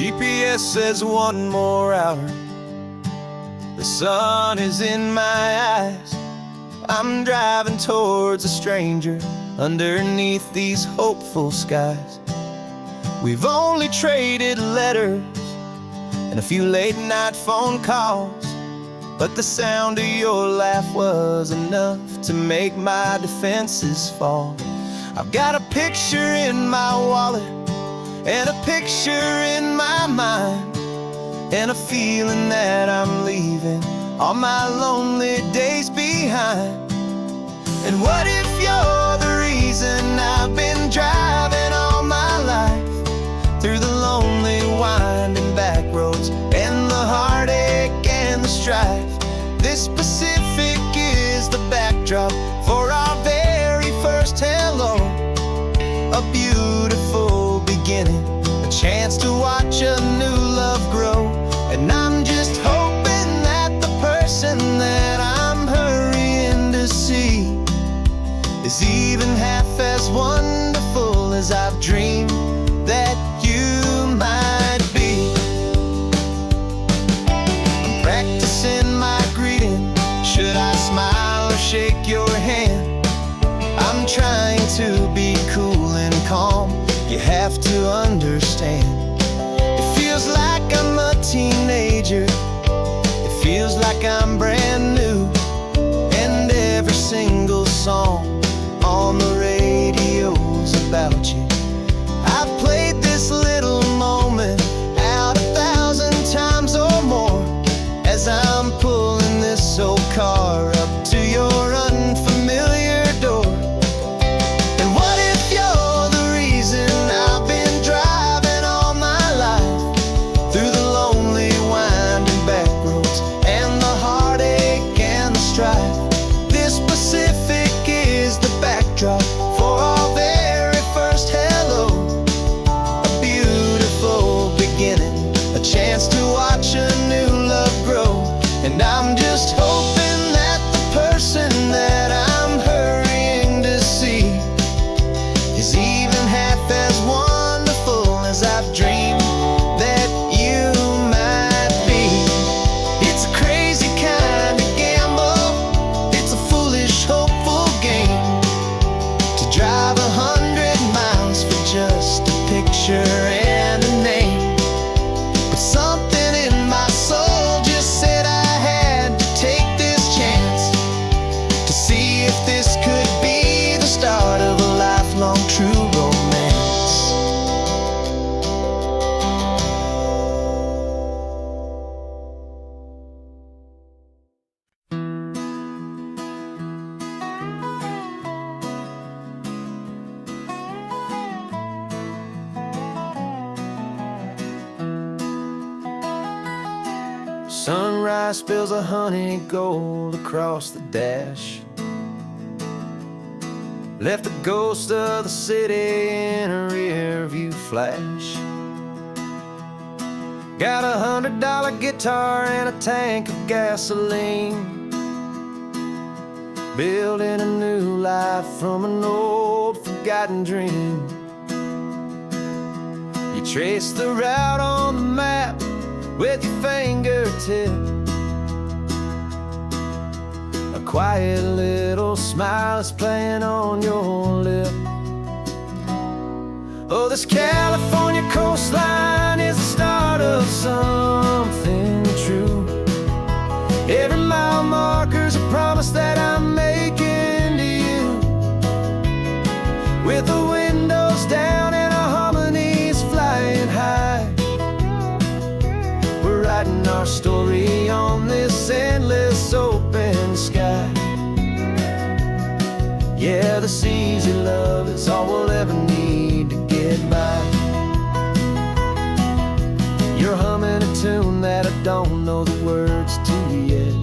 GPS says one more hour. The sun is in my eyes. I'm driving towards a stranger underneath these hopeful skies. We've only traded letters and a few late night phone calls, but the sound of your laugh was enough to make my defenses fall. I've got a picture in my wallet and a picture in my mind, and a feeling that I'm leaving all my lonely days behind. And what if you're the reason I've been driving all my life, through the lonely winding back roads and the heartache and the strife? This Pacific is the backdrop for our very first hello. A beautiful beginning, a chance to watch a new love grow. And I'm just hoping that the person that I'm hurrying to see is even half as wonderful as I've dreamed that you might be. I'm practicing my greeting. Should I smile or shake your hand? I'm trying to be cool and calm. You have to understand. It feels like I'm a teenager. It feels like I'm brand new. And every single song on the radio's about you. I've played this little moment out 1,000 times or more, as I'm pulling this old car up to your unfamiliar door. And what if you're the reason I've been driving all my life, through the lonely winding back roads and the heartache and the strife? This Pacific is the backdrop for our very first hello. A beautiful beginning, a chance to watch a new love grow. And I'm just hoping that the person that I'm hurrying to see is even half as wonderful as I've dreamed that you might be. It's a crazy kind of gamble. It's a foolish, hopeful game to drive 100 miles for just a picture and a name. But something in my soul just said I had to take this chance to see if this could be the start of a lifelong true romance. Sunrise spills a honey gold across the dash, left the ghost of the city in a rear view flash. Got a $100 guitar and a tank of gasoline, building a new life from an old forgotten dream. You trace the route on the map with your fingertip, a quiet little smile is playing on your lip. Oh, this California coastline is the start of something true. Every mile marker's a promise that I'm making to you, with the windows down and our harmonies flying high. We're writing our story on this endless open sky. Yeah, this easy love is all we'll ever need to get by. You're humming a tune that I don't know the words to yet.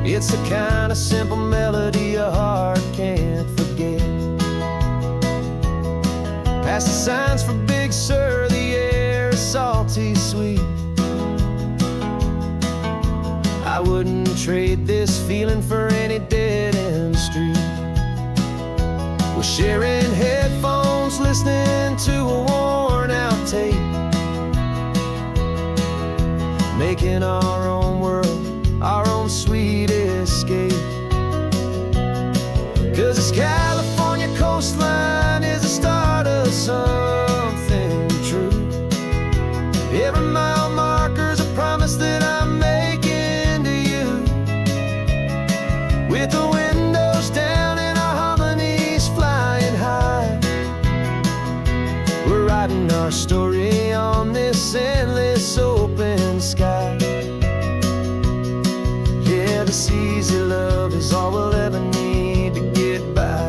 It's the kind of simple melody a heart can't forget. Past the signs for Big Sur, the air is salty sweet. I wouldn't trade this feeling for any dead-end street. We're sharing headphones, listening to a worn-out tape. tape, making our own world, our own sweet escape. 'Cause this California coastline is the start of something true. Every mile marker's a promise that I'm making to you. With the windows down and our harmonies flying high, we're writing our story on this endless open sky. Yeah, this easy love is all we'll ever need to get by.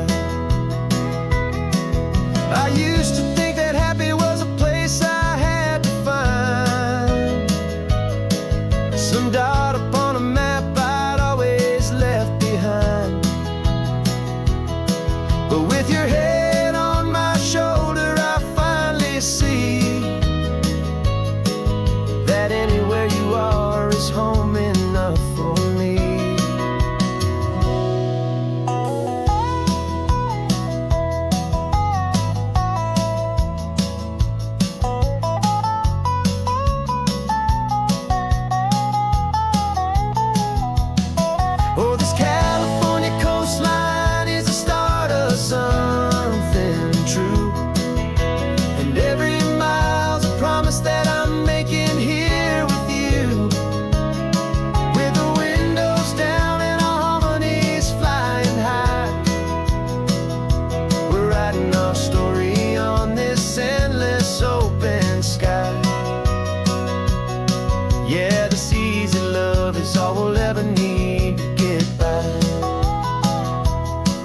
I used to think that happy was a place I had to find, some dot upon a map I'd always left behind. But with your head on my shoulder, I finally see that anywhere you are is home enough for me. Oh, this California coastline is the start of something true. And every mile's a promise that I'm making here with you. With the windows down and our harmonies flying high, we're writing our story on this endless open sky. Yeah, this easy love is all we'll ever need to get by.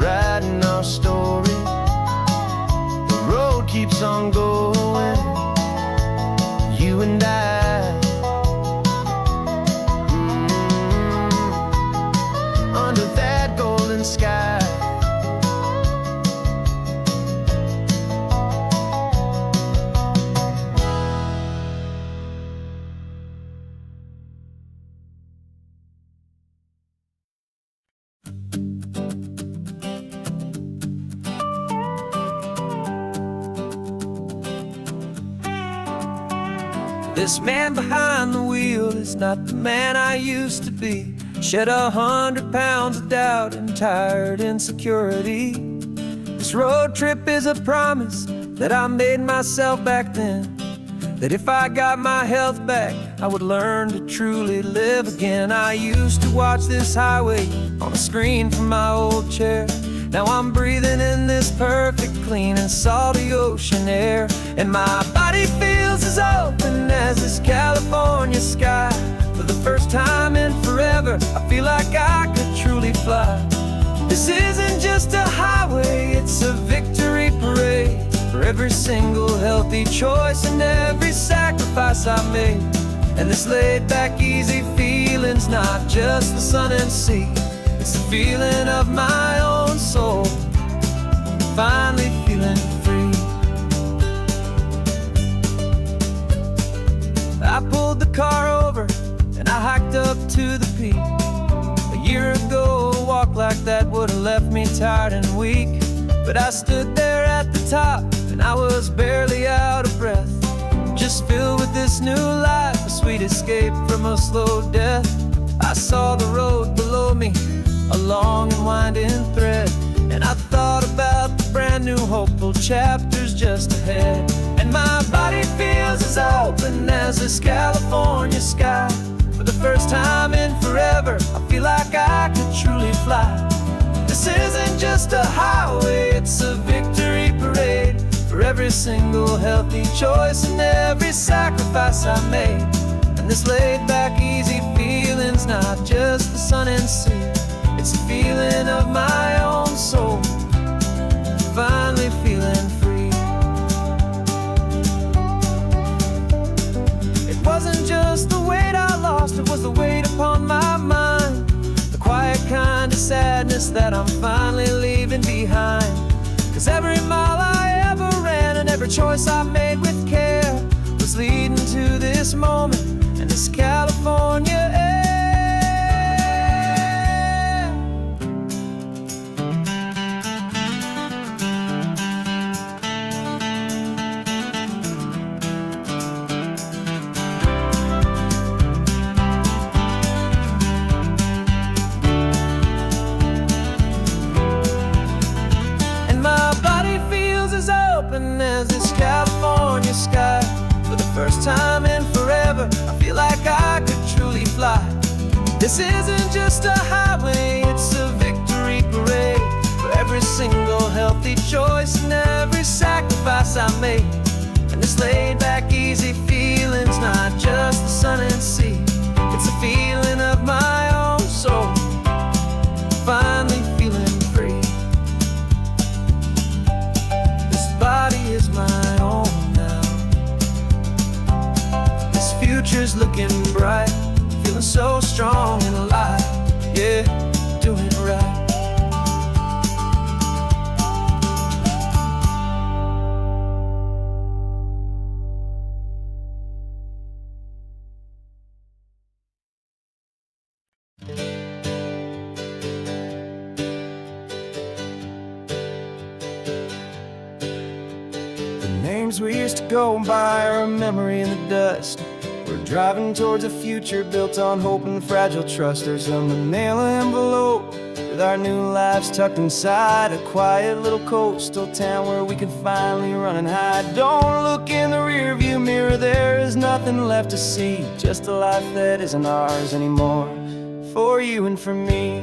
Writing our story, the road keeps on going, you and I. Under that golden sky. This man behind the wheel is not the man I used to be. Shed 100 pounds of doubt and tired insecurity. This road trip is a promise that I made myself back then, that if I got my health back, I would learn to truly live again. I used to watch this highway on a screen from my old chair. Now I'm breathing in this perfect, clean and salty ocean air. And my body feels as open as this California sky. For the first time in forever, I feel like I could truly fly. This isn't just a highway, it's a victory parade. For every single healthy choice and every sacrifice I made. And this laid back, easy feeling's not just the sun and sea. It's the feeling of my own soul, finally feeling free. I pulled the car over and I hiked up to the peak. A year ago, a walk like that would have left me tired and weak. But I stood there at the top and I was barely out of breath, just filled with this new life, a sweet escape from a slow death. I saw the road below me, a long and winding thread, and I thought about the brand new hopeful chapters just ahead. And my body feels as open as this California sky. For the first time in forever, I feel like I could truly fly. This isn't just a highway, it's a victory parade. For every single healthy choice and every sacrifice I made. And this laid back, easy feeling's not just the sun and sea. It's a feeling of my own soul, finally feeling free. It wasn't just the weight I lost, it was the weight upon my mind. The quiet kind of sadness that I'm finally leaving behind. 'Cause every mile I ever ran and every choice I made with care was leading to this moment and this California air. first time in forever, I feel like I could truly fly. This isn't just a highway, it's a victory parade for every single healthy choice and every sacrifice I made. And this laid back easy feeling's not just the sun and sea, it's a feeling of my own soul, finally feeling free. This body is my own now, this future's looking bright, feeling so strong and alive, yeah, doing it right. The names we used to go by are a memory in the dust. We're driving towards a future built on hope and fragile trust. There's a manila envelope with our new lives tucked inside, a quiet little coastal town where we can finally run and hide. Don't look in the rearview mirror, there is nothing left to see, just a life that isn't ours anymore, for you and for me.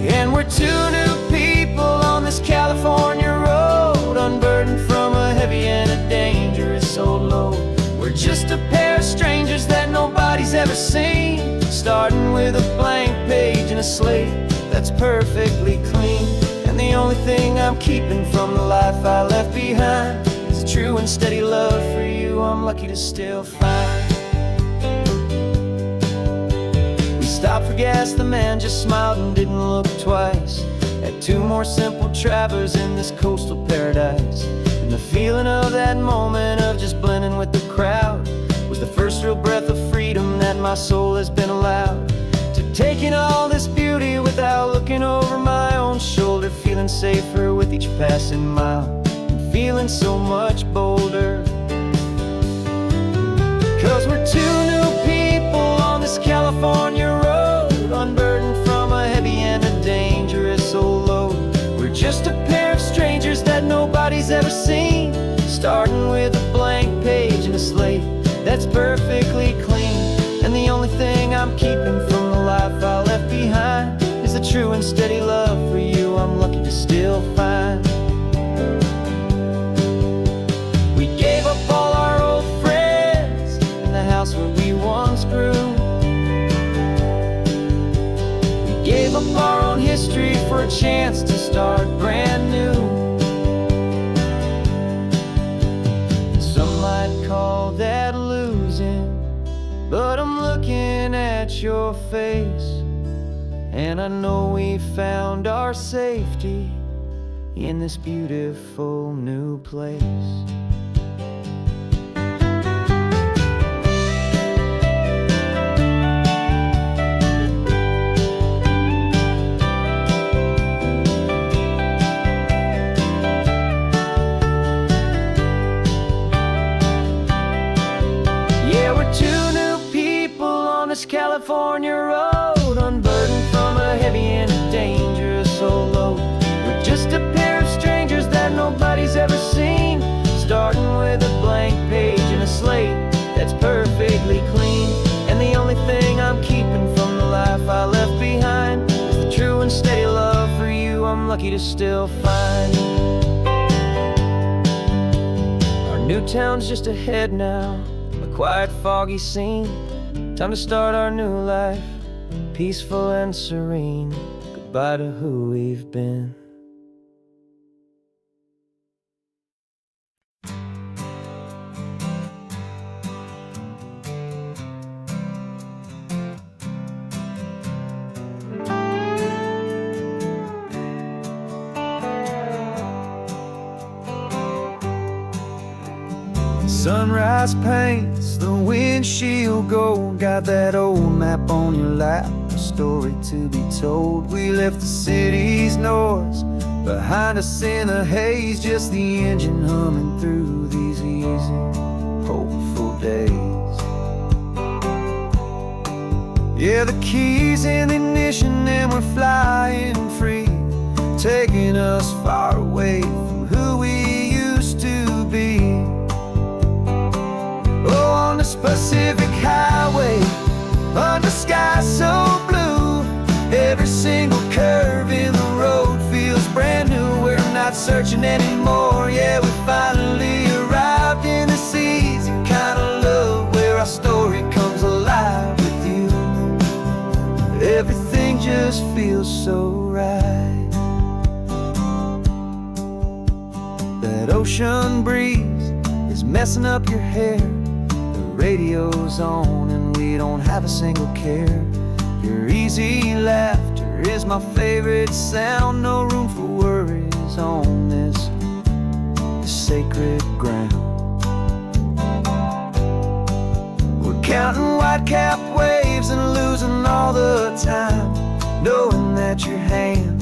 And we're two new people on this California road, unburdened from a heavy and a dangerous old load. We're just a pair of strangers that nobody's ever seen, starting with a blank page and a slate that's perfectly clean. And the only thing I'm keeping from the life I left behind is a true and steady love for you I'm lucky to still find. We stopped for gas, the man just smiled and didn't look twice. Had two more simple travelers in this coastal paradise. And the feeling of that moment of just blending with the crowd was the first real breath of freedom that my soul has been allowed to take in all this beauty without looking over my own shoulder, feeling safer with each passing mile and feeling so much bolder. Cause we're two new people on this California road, unburdened from a heavy and a dangerous old load. We're just a pair of strangers that nobody's ever seen, starting with a blank page and a slate that's perfectly clean. And the only thing I'm keeping from the life I left behind is the true and steady love for you I'm lucky to still find. We gave up all our old friends in the house where we once grew. We gave up our own history for a chance to start brand new. Some might call that losing, but I'm looking at your face, and I know we found our safety in this beautiful new place. California road, unburdened from a heavy and a dangerous old load. We're just a pair of strangers that nobody's ever seen, starting with a blank page and a slate that's perfectly clean. And the only thing I'm keeping from the life I left behind is the true and steady love for you I'm lucky to still find. Our new town's just ahead now, a quiet foggy scene. Time to start our new life, peaceful and serene. Goodbye to who we've been. Sunrise paints the windshield gold. Got that old map on your lap, a story to be told. We left the city's noise behind us in the haze, just the engine humming through these easy, hopeful days. Yeah, the keys in the ignition and we're flying free, taking us far away from who we used to be. highway, under sky so blue. Every single curve in the road feels brand new. We're not searching anymore, yeah, we finally arrived in this easy kind of love, where our story comes alive with you. Everything just feels so right. That ocean breeze is messing up your hair. The radio's on and we don't have a single care. Your easy laughter is my favorite sound. No room for worries on this sacred ground. We're counting white-capped waves and losing all the time, knowing that your hand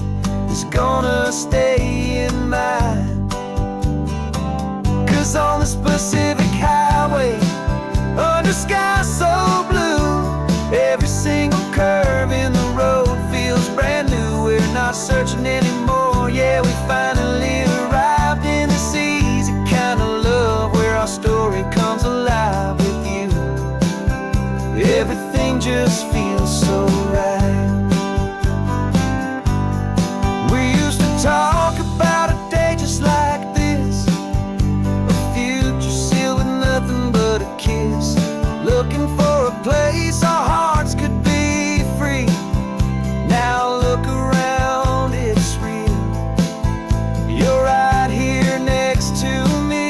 is gonna stay in mine. 'Cause on this Pacific highway, under sky so blue, every single curve in the road feels brand new. We're not searching anymore, yeah, we finally arrived in this easy kind of love, where our story comes alive with you. Everything just feels so right. We used to talk about a day just like this, a future sealed with nothing but a kiss, looking for a place our hearts could be free. Now look around, it's real. You're right here next to me.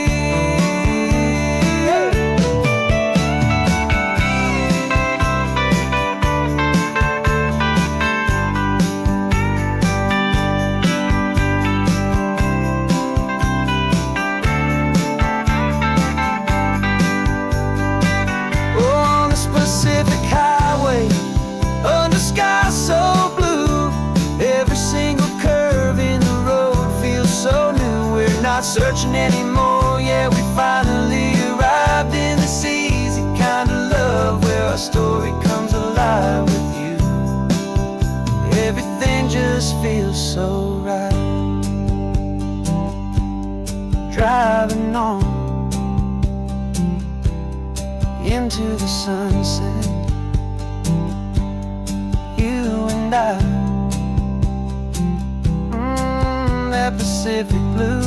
On this Pacific highway, under sky so blue, every single curve in the road feels so new. We're not searching anymore, yeah, we finally arrived in this easy kind of love, where our story comes alive with you. Everything just feels so right. Driving on into the sunset, you and I, that Pacific blue.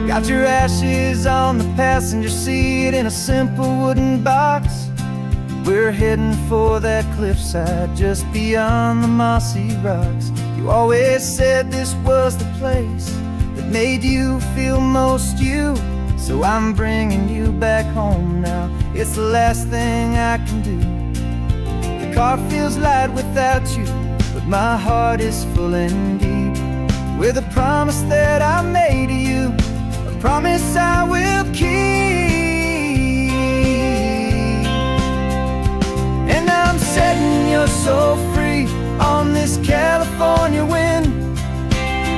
Got your ashes on the passenger seat in a simple wooden box. We're heading for that cliffside just beyond the mossy rocks. You always said this was the place that made you feel most you, so I'm bringing you back home now. It's the last thing I can do. The car feels light without you, but my heart is full and deep with a promise that I made to you, a promise I will keep. And I'm setting your soul free on this California wind,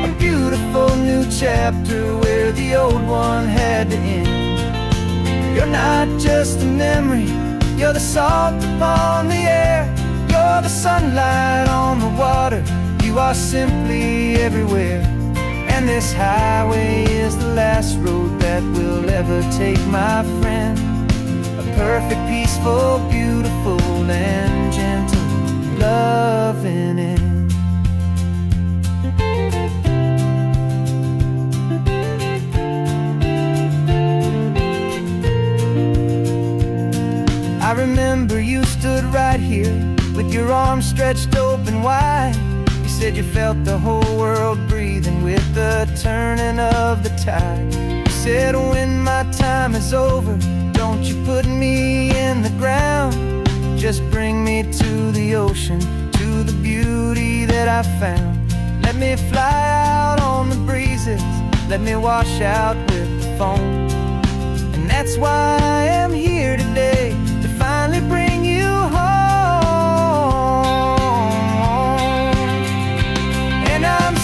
a beautiful new chapter where the old one had to end. You're not just a memory, you're the salt upon the air, you're the sunlight on the water, you are simply everywhere. And this highway is the last road that we'll ever take, my friend. A perfect, peaceful, beautiful, and gentle loving end. I remember you stood right here with your arms stretched open wide. You said you felt the whole world breathing with the turning of the tide. You said when my time is over, don't you put me in the ground, just bring me to the ocean, to the beauty that I found. Let me fly out on the breezes, let me wash out with the foam. And that's why I am here today, to finally bring you home. And I'm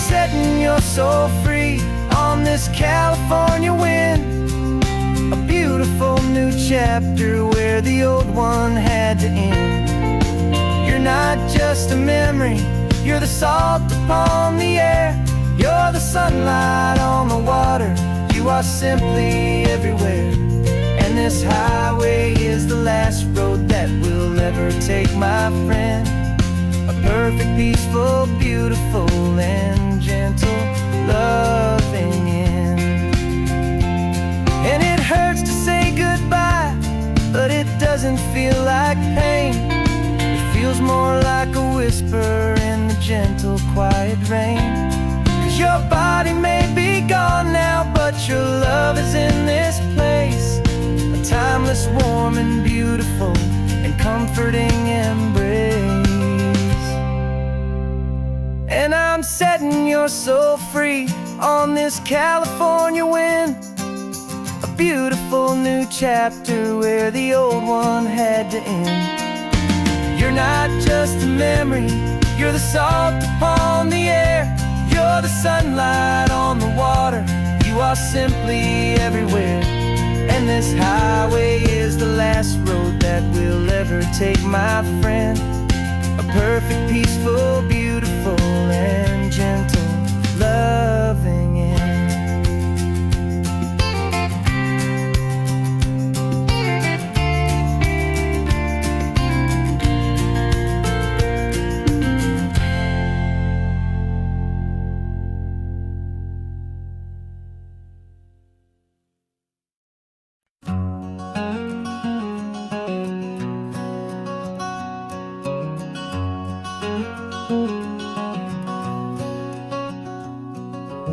so free on this California wind. A beautiful new chapter where the old one had to end. You're not just a memory, you're the salt upon the air. You're the sunlight on the water, you are simply everywhere. And this highway is the last road that we'll ever take, my friend. A perfect, peaceful, beautiful, and gentle, loving end. And it hurts to say goodbye, but it doesn't feel like pain. It feels more like a whisper in the gentle, quiet rain. 'Cause your body may be gone now, but your love is in this place. A timeless, warm, and beautiful, and comforting embrace. And I'm setting your soul free on this California wind. A beautiful new chapter where the old one had to end. You're not just a memory, you're the salt upon the air. You're the sunlight on the water, you are simply everywhere. And this highway is the last road that we'll ever take, my friend. A perfect, peaceful, beautiful, and gentle, loving end.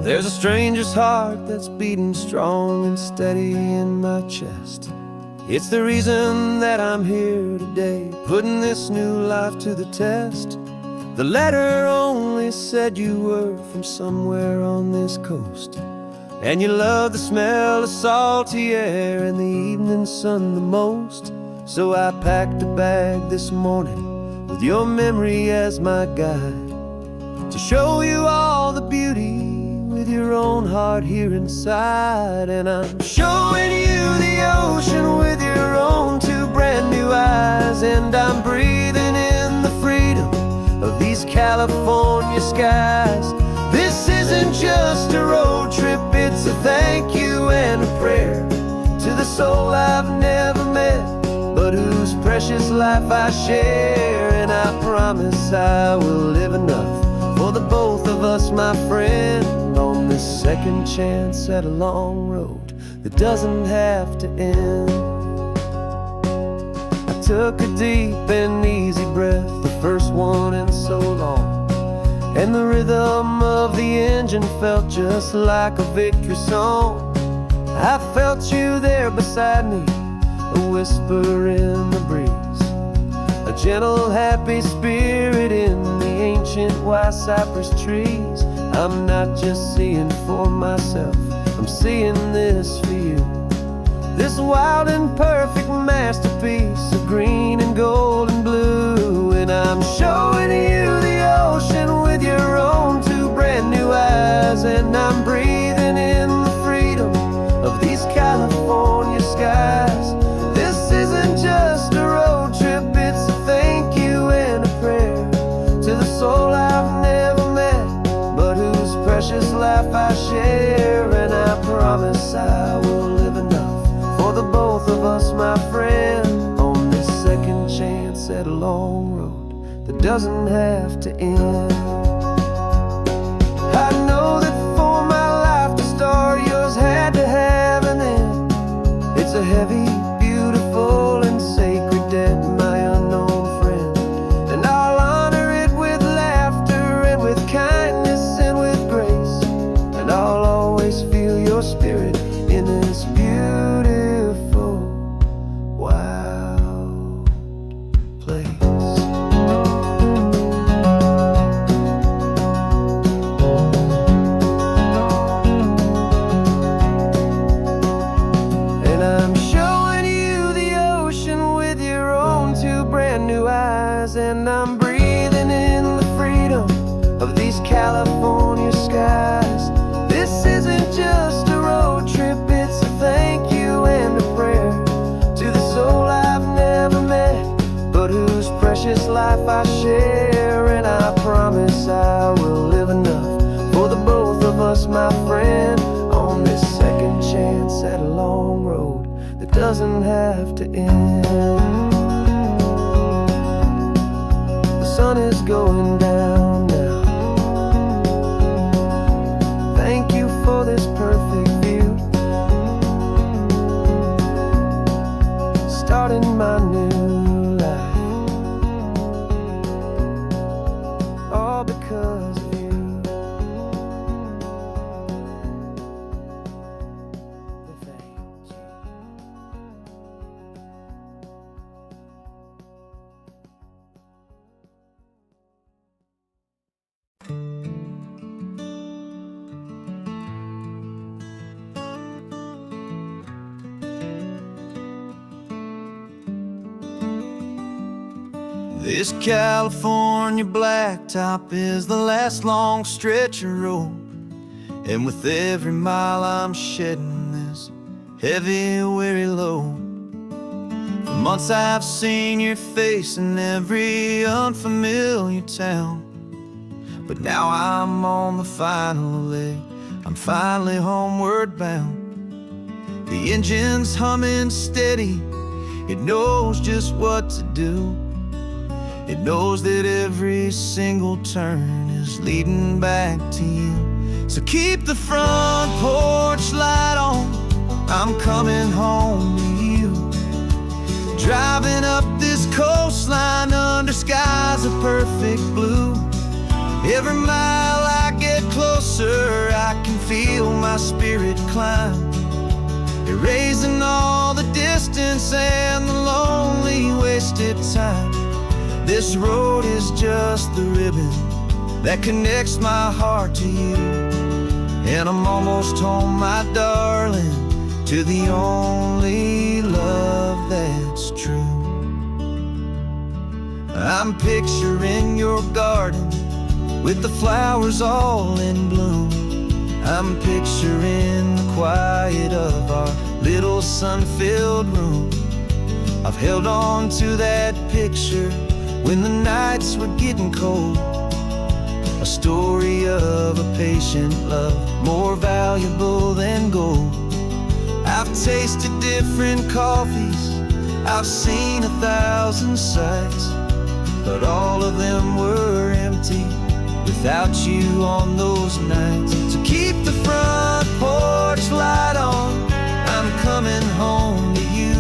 There's a stranger's heart that's beating strong and steady in my chest. It's the reason that I'm here today, putting this new life to the test. The letter only said you were from somewhere on this coast, and you love the smell of salty air and the evening sun the most. So I packed a bag this morning with your memory as my guide, to show you all the beauty with your own heart here inside. And I'm showing you the ocean with your own two brand new eyes. And I'm breathing in the freedom of these California skies. This isn't just a road trip, it's a thank you and a prayer to the soul I've never met, but whose precious life I share. And I promise I will live enough for the both of us, my friend, on this second chance at a long road that doesn't have to end. I took a deep and easy breath, the first one in so long, and the rhythm of the engine felt just like a victory song. I felt you there beside me, a whisper in the breeze, a gentle, happy spirit in the ancient white cypress trees. I'm not just seeing for myself, I'm seeing this for you. This wild and perfect masterpiece of green and gold and blue. And I'm showing you the ocean with your own two brand new eyes. And I'm breathing in the freedom of these California skies. This isn't just a road trip, it's a thank you and a prayer to the soul I've never met, but whose precious life I share. And I promise I will live enough for the both of us, my friend, on this second chance at a long road that doesn't have to end. I know that for my life to start, yours had to have an end. It's a heavy, beautiful, and sacred debt, my unknown friend. And I'll honor it with laughter and with kindness and with grace. And I'll always feel your spirit in this beautiful, wild place. And I'm showing you the ocean with your own two brand new eyes. And I'm breathing in the freedom of these California skies. doesn't have to end. The sun is going down now. Thank you for this perfect view, starting my new life, all because of you. Thank you. This California blacktop is the last long stretch of road, and with every mile I'm shedding this heavy, weary load. For months I've seen your face in every unfamiliar town, but now I'm on the final leg, I'm finally homeward bound. The engine's humming steady, it knows just what to do. It knows that every single turn is leading back to you. So keep the front porch light on, I'm coming home to you. Driving up this coastline under skies of perfect blue. Every mile I get closer, I can feel my spirit climb, erasing all the distance and the lonely wasted time. This road is just the ribbon that connects my heart to you, and I'm almost home, my darling, to the only love that's true. I'm picturing your garden with the flowers all in bloom. I'm picturing the quiet of our little sun-filled room. I've held on to that picture when the nights were getting cold, a story of a patient love, more valuable than gold. I've tasted different coffees, I've seen 1,000 sights, but all of them were empty without you on those nights. So keep the front porch light on, I'm coming home to you.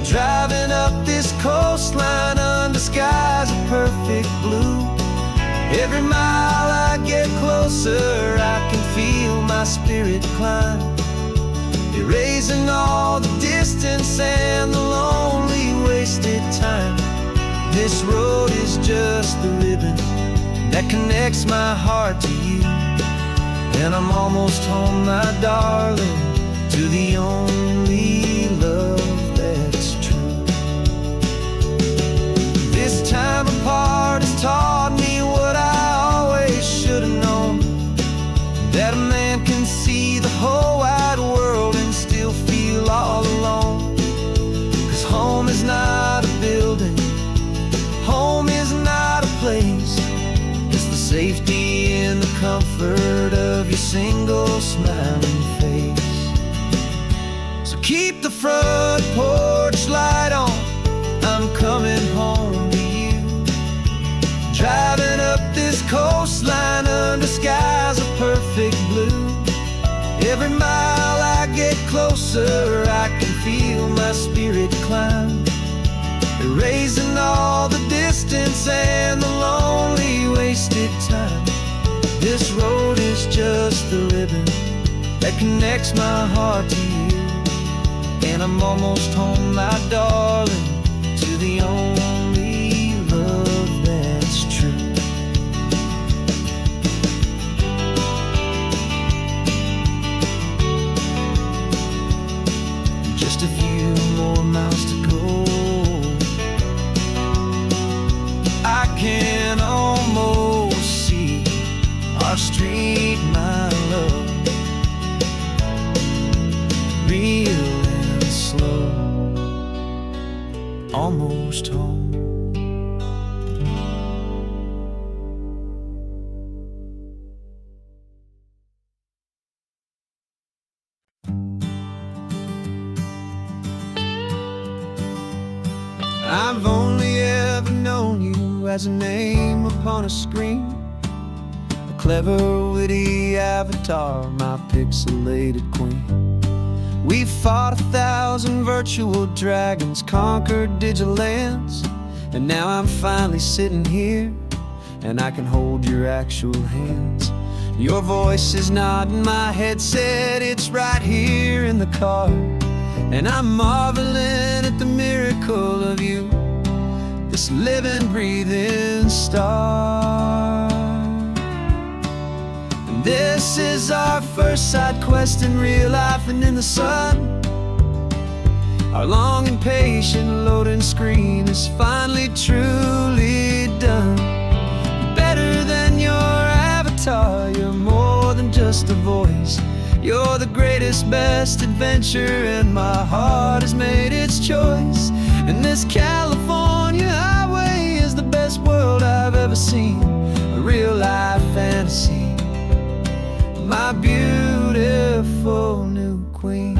Driving up this coastline under skies of perfect blue. Every mile I get closer, I can feel my spirit climb, erasing all the distance and the lonely wasted time. This road is just the ribbon that connects my heart to you, and I'm almost home, my darling, to the only love that's true. This time apart has taught me what I always should have known, that a man can see the whole wide world and still feel all alone. 'Cause home is not a building, home is not a place, it's the safety and the comfort of your single smiling face. So keep the front porch light on, I'm coming home to you. Driving up this coastline under skies of perfect blue. Every mile I get closer, I can feel my spirit climb, erasing all the distance and the lonely wasted time. This road is just the ribbon that connects my heart to you, and I'm almost home, my darling, to the only love that's true. Just a few more miles to go, I can almost see our street, my love, real and slow, almost home. I've only ever known you as a name upon a screen, a clever, witty avatar, my pixelated queen. We've fought 1,000 virtual dragons, conquered digital lands, and now I'm finally sitting here, and I can hold your actual hands. Your voice is not in my headset, it's right here in the car, and I'm marveling at the miracle of you, this living, breathing star. And this is our first side quest in real life and in the sun. Our long and patient loading screen is finally truly done. Better than your avatar, you're more than just a voice. You're the greatest, best adventure, and my heart has made its choice. And this California highway is the best world I've ever seen, a real-life fantasy, my beautiful new queen.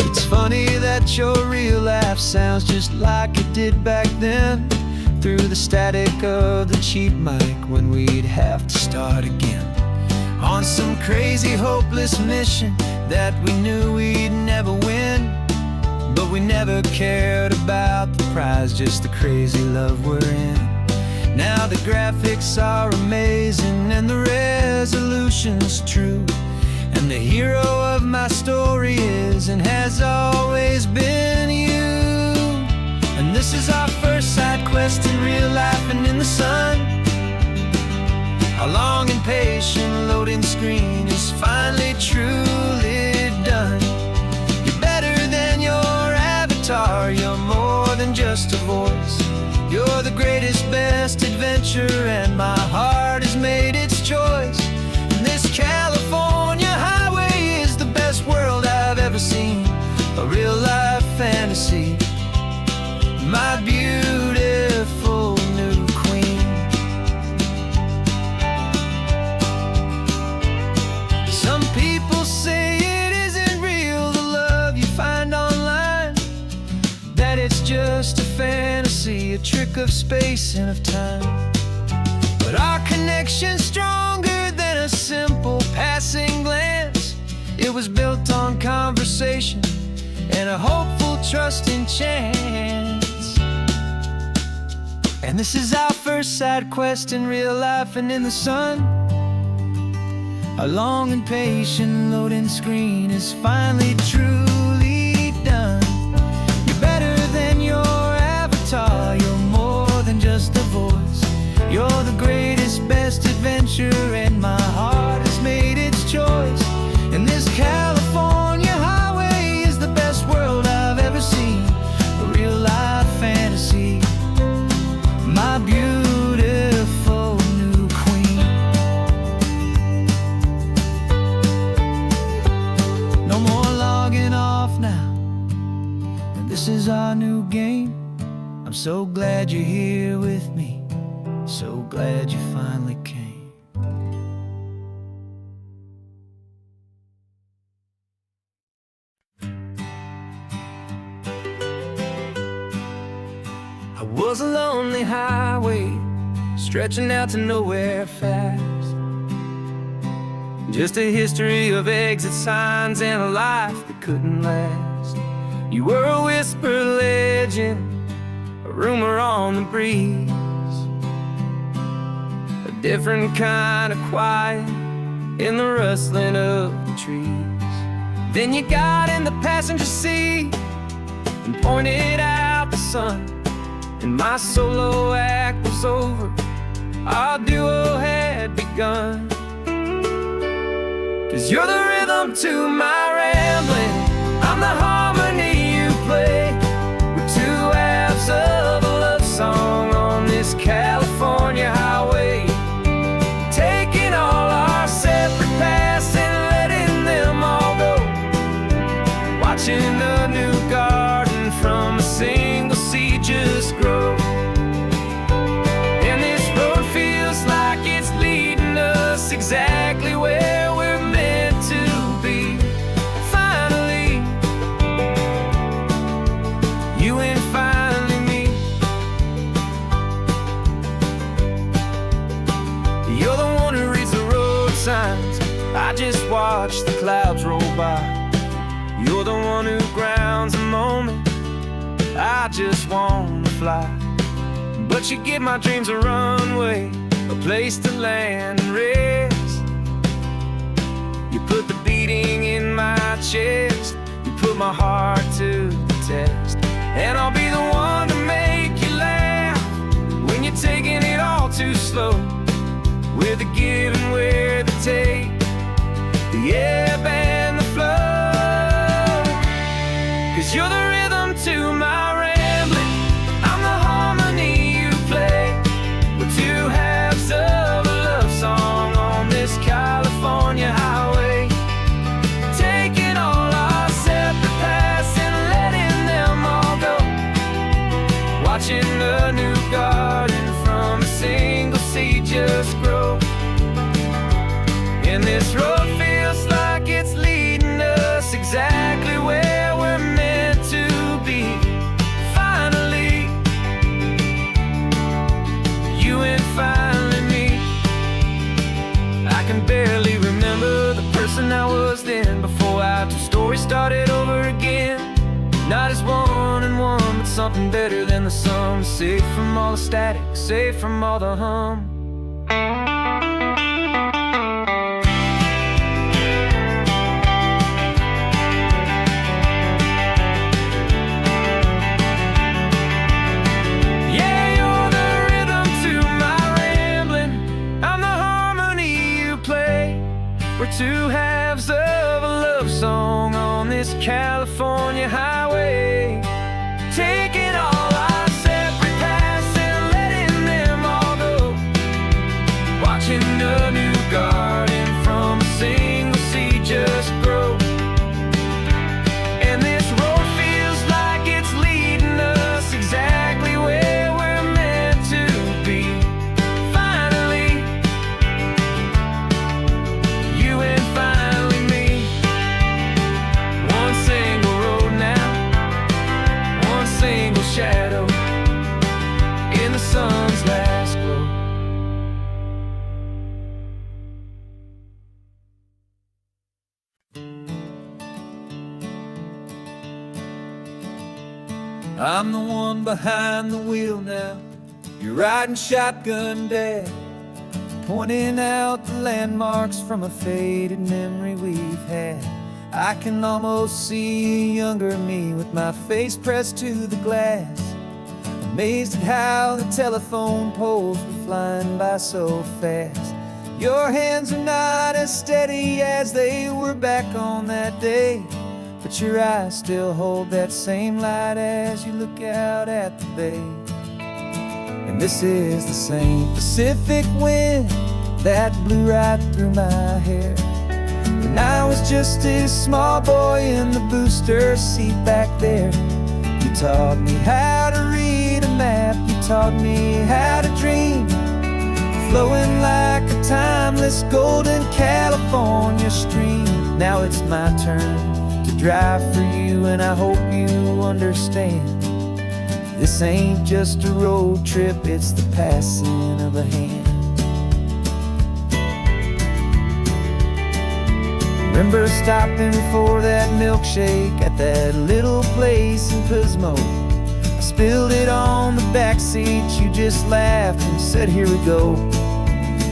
It's funny that your real life sounds just like it did back then, through the static of the cheap mic when we'd have to start again, on some crazy hopeless mission that we knew we'd never win. But we never cared about the prize, just the crazy love we're in. Now the graphics are amazing and the resolution's true, and the hero of my story is and has always been you. And this is our first side quest in real life and in the sun. Our long and patient loading screen is finally truly done. You're better than your avatar, you're more than just a voice. You're the greatest, best adventure, and my heart has made its choice. And this California highway is the best world I've ever seen, a real-life fantasy, my beautiful new queen. Some people say it isn't real, the love you find online, that it's just a fantasy, a trick of space and of time. But our connection's stronger than a simple passing glance. It was built on conversation and a hopeful, trusting chance. And this is our first side quest in real life and in the sun. Our long and patient loading screen is finally truly done. You're better than your avatar, you're more than just a voice. You're the greatest, best adventure, and my heart has made its choice. And this California highway is the best world I've ever seen, a real-life fantasy, my beautiful new queen. No more logging off now, and this is our new game. I'm so glad you're here with me, so glad you finally came. Was a lonely highway stretching out to nowhere fast, just a history of exit signs and a life that couldn't last. You were a whisper legend, a rumor on the breeze, a different kind of quiet in the rustling of the trees. Then you got in the passenger seat and pointed out the sun, and my solo act was over, our duo had begun. 'Cause you're the rhythm to my rambling, I'm the harmony you play. We're two halves of a love song on this California highway, taking all our separate paths and letting them all go, watching a new garden from a single seed just grow. And this road feels like it's leading us exactly where we're meant to be. Finally, clouds roll by. You're the one who grounds the moment. I just wanna fly, but you give my dreams a runway, a place to land and rest. You put the beating in my chest, you put my heart to the test. And I'll be the one to make you laugh when you're taking it all too slow. With the give and with the take, the ebb and the flow. 'Cause you're the rhythm to my rambling, I'm the harmony you play. We're two halves of a love song on this California highway, taking all our separate paths and letting them all go. Watching a new garden from a single seed just grow. And this road feels like it's leading us exactly where we're meant to be. Finally, you and finally me. I can barely remember the person I was then, before our two stories started over again. Not as one and one, but something better than the sum. Safe from all the static, safe from all the hum. We're two halves of a love song on this California highway, taking all our separate paths and letting them all go. Watching a new garden from a single seed just grow. And this road feels like it's leading us exactly where we're meant to be. Finally, you and finally me. One single road now, one single shadow in the sun's last glow. I'm the one behind the wheel now. You're riding shotgun, Dad, pointing out the landmarks from a faded memory we've had. I can almost see a younger me with my face pressed to the glass, amazed at how the telephone poles were flying by so fast. Your hands are not as steady as they were back on that day, but your eyes still hold that same light as you look out at the bay. And this is the same Pacific wind that blew right through my hair when I was just a small boy in the booster seat back there. You taught me how to read a map, you taught me how to dream, flowing like a timeless golden California stream. Now it's my turn to drive for you, and I hope you understand. This ain't just a road trip, it's the passing of a hand. Remember stopping for that milkshake at that little place in Pismo? I spilled it on the backseat, you just laughed and said, here we go.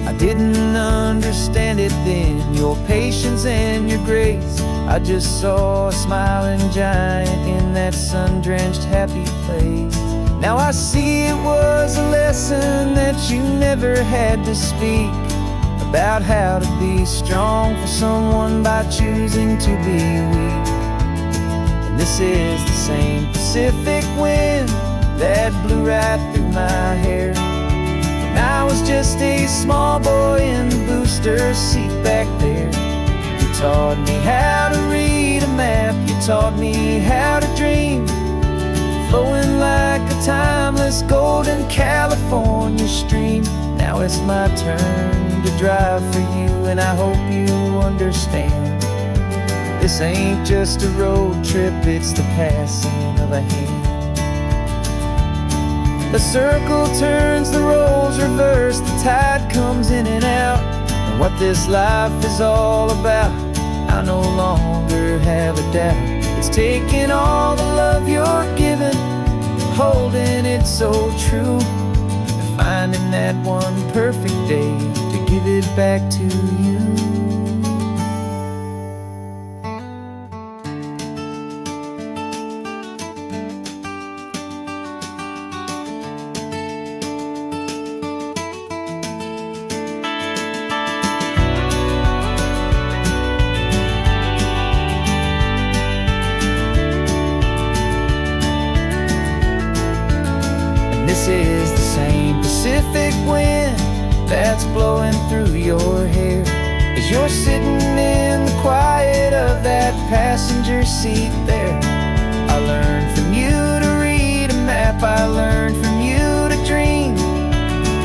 I didn't understand it then, your patience and your grace. I just saw a smiling giant in that sun-drenched happy place. Now I see it was a lesson that you never had to speak, about how to be strong for someone by choosing to be weak. And this is the same Pacific wind that blew right through my hair when I was just a small boy in the booster seat back there. You taught me how to read a map, you taught me how to dream, flowing like a timeless golden California stream. Now it's my turn to drive for you, and I hope you understand. This ain't just a road trip, it's the passing of a hand. The circle turns, the roles reverse, the tide comes in and out. And what this life is all about I no longer have a doubt. It's taking all the love you're giving, holding it so true, and finding that one perfect day to give it back to you. This is the same Pacific wind that's blowing through your hair as you're sitting in the quiet of that passenger seat there. I learned from you to read a map, I learned from you to dream,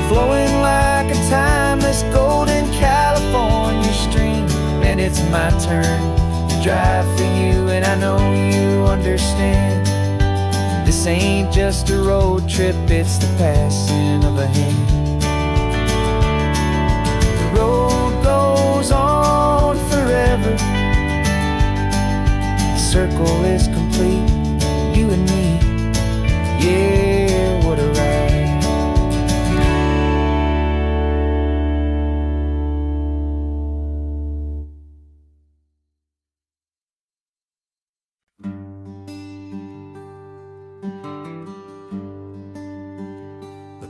flowing like a timeless golden California stream. And it's my turn to drive for you, and I know you understand. This ain't just a road trip, it's the passing of a hand. The road goes on forever. The circle is complete, you and me. Yeah, what a ride.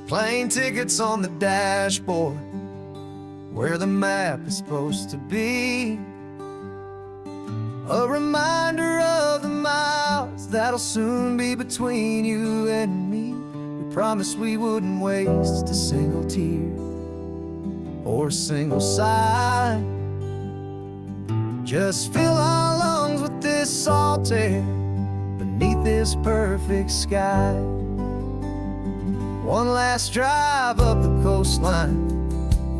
Plane tickets on the dashboard, where the map is supposed to be. A reminder of the miles that'll soon be between you and me. We promised we wouldn't waste a single tear or a single sigh. Just fill our lungs with this salt air beneath this perfect sky. One last drive up the coastline,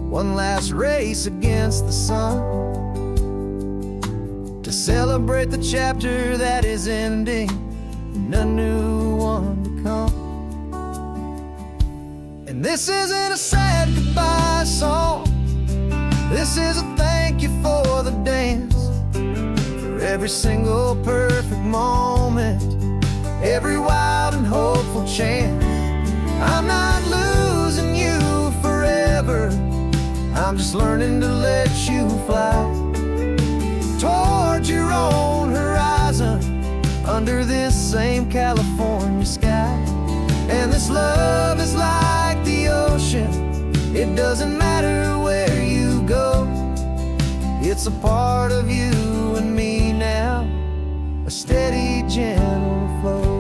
one last race against the sun, to celebrate the chapter that is ending and a new one to come. And this isn't a sad goodbye song, this is a thank you for the dance, for every single perfect moment, every wild and hopeful chance. I'm not losing you forever, I'm just learning to let you fly toward your own horizon, under this same California sky. And this love is like the ocean, it doesn't matter where you go, it's a part of you and me now, a steady, gentle flow.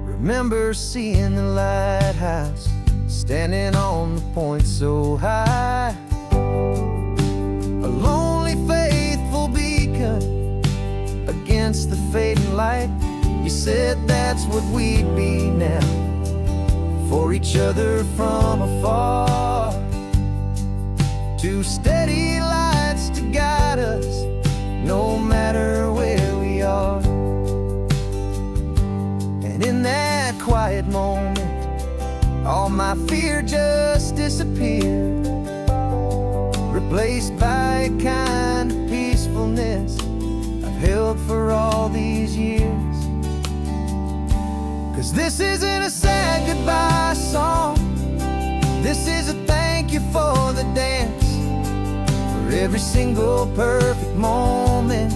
Remember seeing the lighthouse, standing on the point so high, a lonely, faithful beacon against the fading light. You said that's what we'd be now, for each other from afar. Two steady lights to guide us, no matter where we are. And in that quiet moment, all my fear just disappeared, replaced by a kind of peacefulness I've held for all these years. 'Cause this isn't a sad goodbye song, this is a thank you for the dance, for every single perfect moment,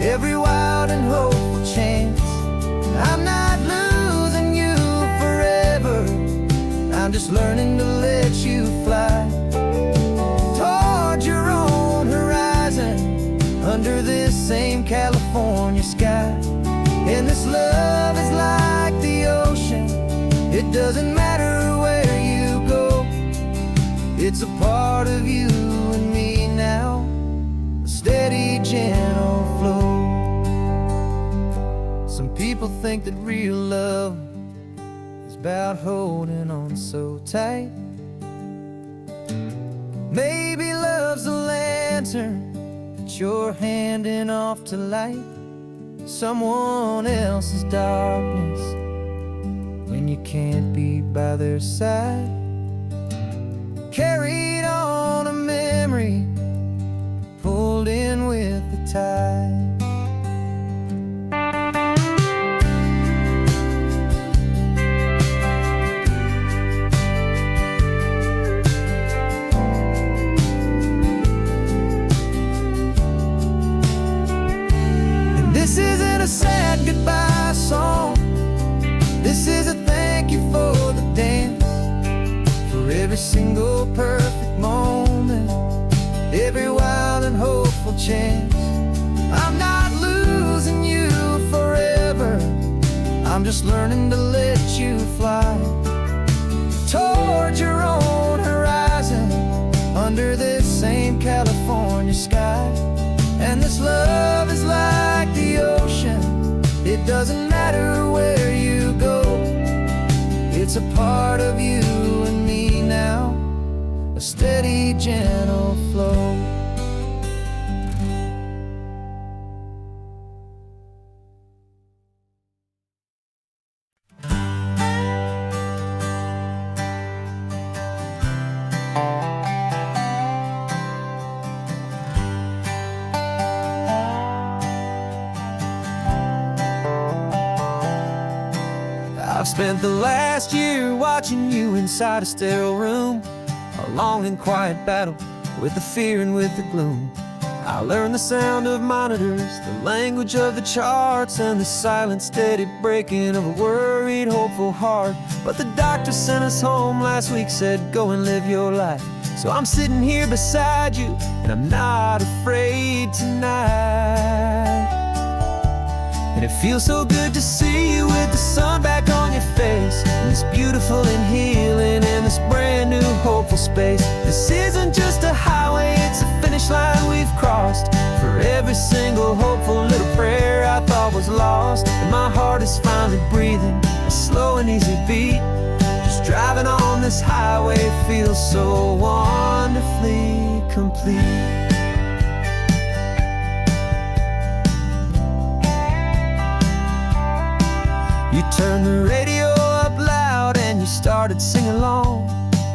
every wild and hopeful chance. I'm not losing you forever, I'm just learning to let you fly toward your own horizon, under this same California sky. And this love is like the ocean, it doesn't matter where you go, it's a part of you and me now, a steady, gentle flow. Some people think that real love is about holding on so tight. Maybe love's a lantern that you're handing off to light someone else's darkness when you can't be by their side. Carried on a memory pulled in with the tide. And this isn't a sad goodbye song. This is a thank you for the dance, for every single perfect moment, every wild and hopeful chance. I'm not losing you forever, I'm just learning to let you fly toward your own horizon, under this same California sky. And this love is like the ocean, it doesn't matter where you go, it's a part of you and me now, a steady, gentle flow. I've spent the last year watching you inside a sterile room, a long and quiet battle with the fear and with the gloom. I learned the sound of monitors, the language of the charts, and the silent, steady breaking of a worried, hopeful heart. But the doctor sent us home last week, said go and live your life. So I'm sitting here beside you, and I'm not afraid tonight. And it feels so good to see you with the sun back on your face, and this beautiful and healing in this brand new hopeful space. This isn't just a highway, it's a finish line we've crossed. For every single hopeful little prayer I thought was lost, and my heart is finally breathing a slow and easy beat. Just driving on this highway feels so wonderfully complete. You turned the radio up loud and you started singing along,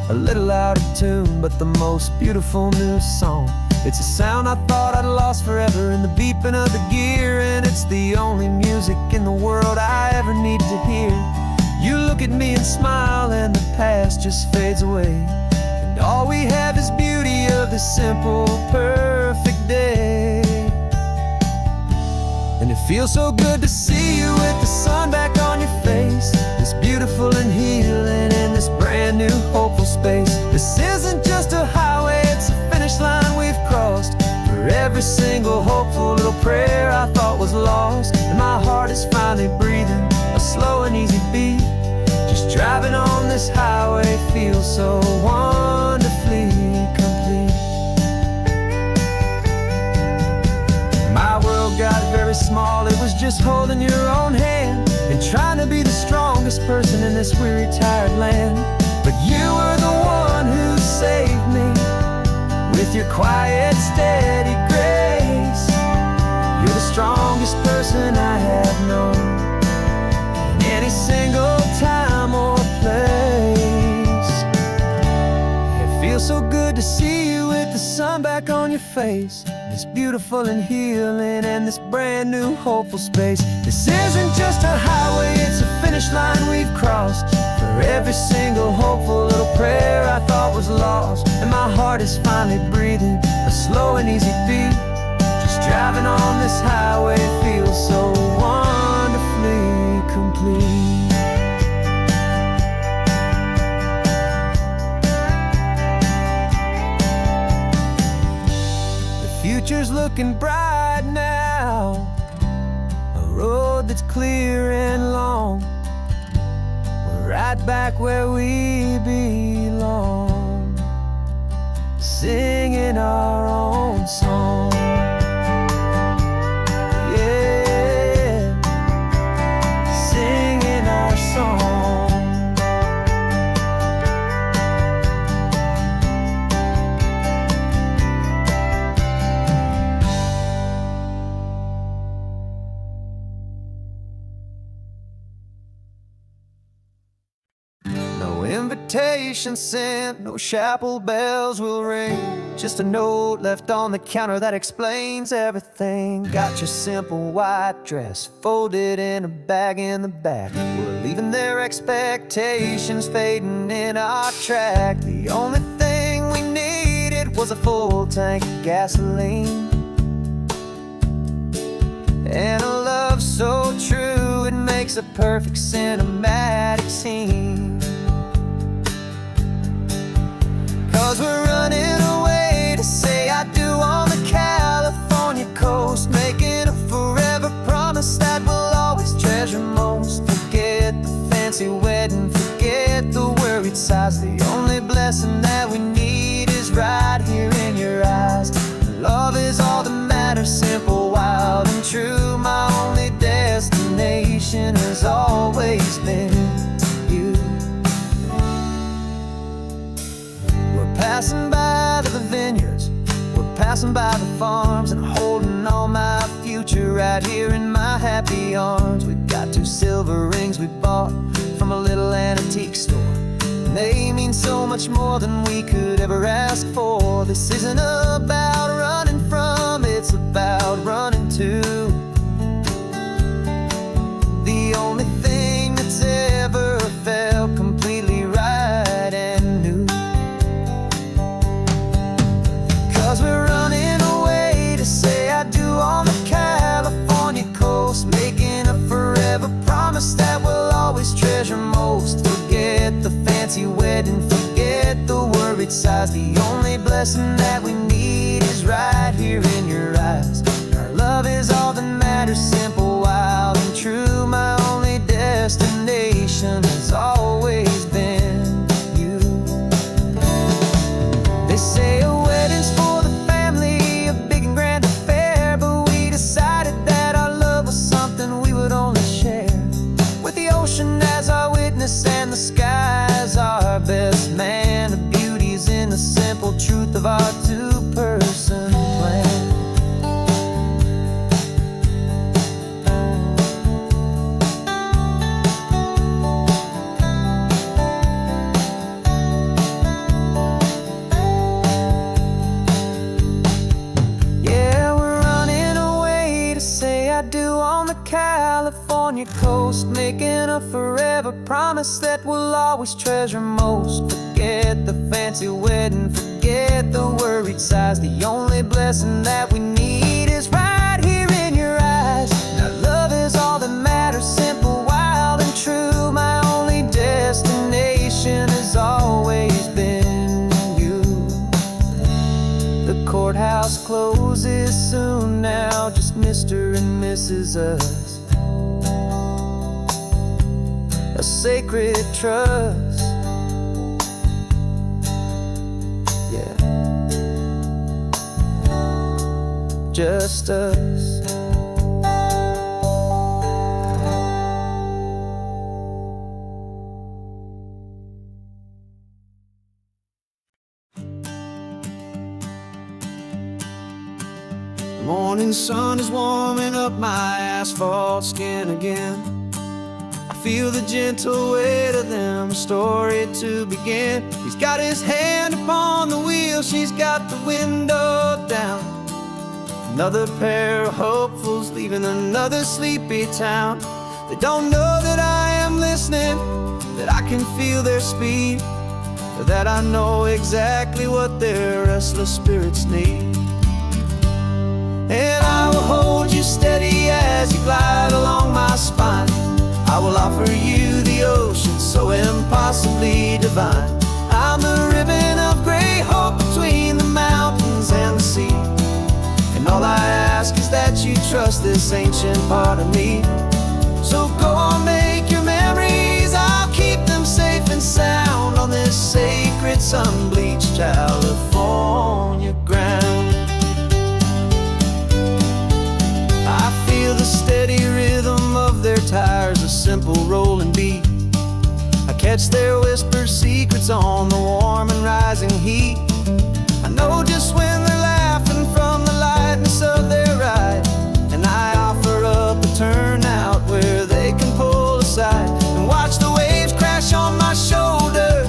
a little out of tune, but the most beautiful new song. It's a sound I thought I'd lost forever in the beeping of the gear, and it's the only music in the world I ever need to hear. You look at me and smile and the past just fades away, and all we have is beauty of this simple, perfect day. And it feels so good to see you with the sun back on your face, this beautiful and healing in this brand new hopeful space. This isn't just a highway, it's a finish line we've crossed. For every single hopeful little prayer I thought was lost, and my heart is finally breathing a slow and easy beat. Just driving on this highway feels so wonderfully complete. My world got very small, it was just holding your own hand and trying to be the strongest person in this weary, tired land. But you were the one who saved me with your quiet, steady grace. You're the strongest person I have known in any single time or place. It feels so good to see you with the sun back on your face, this beautiful and healing and this brand new hopeful space. This isn't just a highway, it's a finish line we've crossed. For every single hopeful little prayer I thought was lost, and my heart is finally breathing a slow and easy beat. Just driving on this highway feels so wonderfully complete. Future's looking bright now, a road that's clear and long. We're right back where we belong, singing our own song. Yeah, singing our song. invitation sent, no chapel bells will ring. Just a note left on the counter that explains everything. Got your simple white dress folded in a bag in the back. We're leaving their expectations fading in our track. The only thing we needed was a full tank of gasoline, and a love so true it makes a perfect cinematic scene. 'Cause we're running away to say I do on the California coast, making a forever promise that we'll always treasure most. Forget the fancy wedding, forget the worried sighs. The only blessing that we need is right here in your eyes. Love is all that matters, simple, wild, and true. My only destination has always been you. We're passing by the vineyards, we're passing by the farms, and holding on my future right here in my happy arms. We've got 2 silver rings we bought from a little antique store. They mean so much more than we could ever ask for. This isn't about running from, it's about running to the only thing that's ever felt completely right and new. 'Cause we're running away to say I do on the California coast, making a forever promise that we'll always treasure most. Forget the fancy wedding, forget the worried sighs. The only blessing that we need is right here in your eyes. Our love is all that matters, simple, wild, and true. My only destination has always been you. They say a wedding's for the family, a big and grand affair, but we decided that our love was something we would only share with the ocean as our witness and the sky as our best man. The beauty's in the simple truth of our 2-person plan. Yeah, we're running away to say I do on the California coast, making a forever promise that we'll always treasure most. Forget the fancy wedding, forget the worried sighs. The only blessing that we need is right here in your eyes. Now love is all that matters, simple, wild, and true. My only destination has always been you. The courthouse closes soon now, just Mr. and Mrs. Us, a sacred trust. Yeah, just us. The morning sun is warming up my asphalt skin again. I feel the gentle weight of them, a story to begin. He's got his hand upon the wheel, she's got the window down. Another pair of hopefuls leaving another sleepy town. They don't know that I am listening, that I can feel their speed, or that I know exactly what their restless spirits need. And I will hold you steady as you glide along my spine. I will offer you the ocean so impossibly divine. I'm the ribbon of gray hope between the mountains and the sea. And all I ask is that you trust this ancient part of me. So go on, make your memories, I'll keep them safe and sound on this sacred sun-bleached California ground. I feel the steady rhythm of their tires, a simple rolling beat. I catch their whispered secrets on the warm and rising heat. I know just when they're laughing from the lightness of their ride, and I offer up a turnout where they can pull aside and watch the waves crash on my shoulder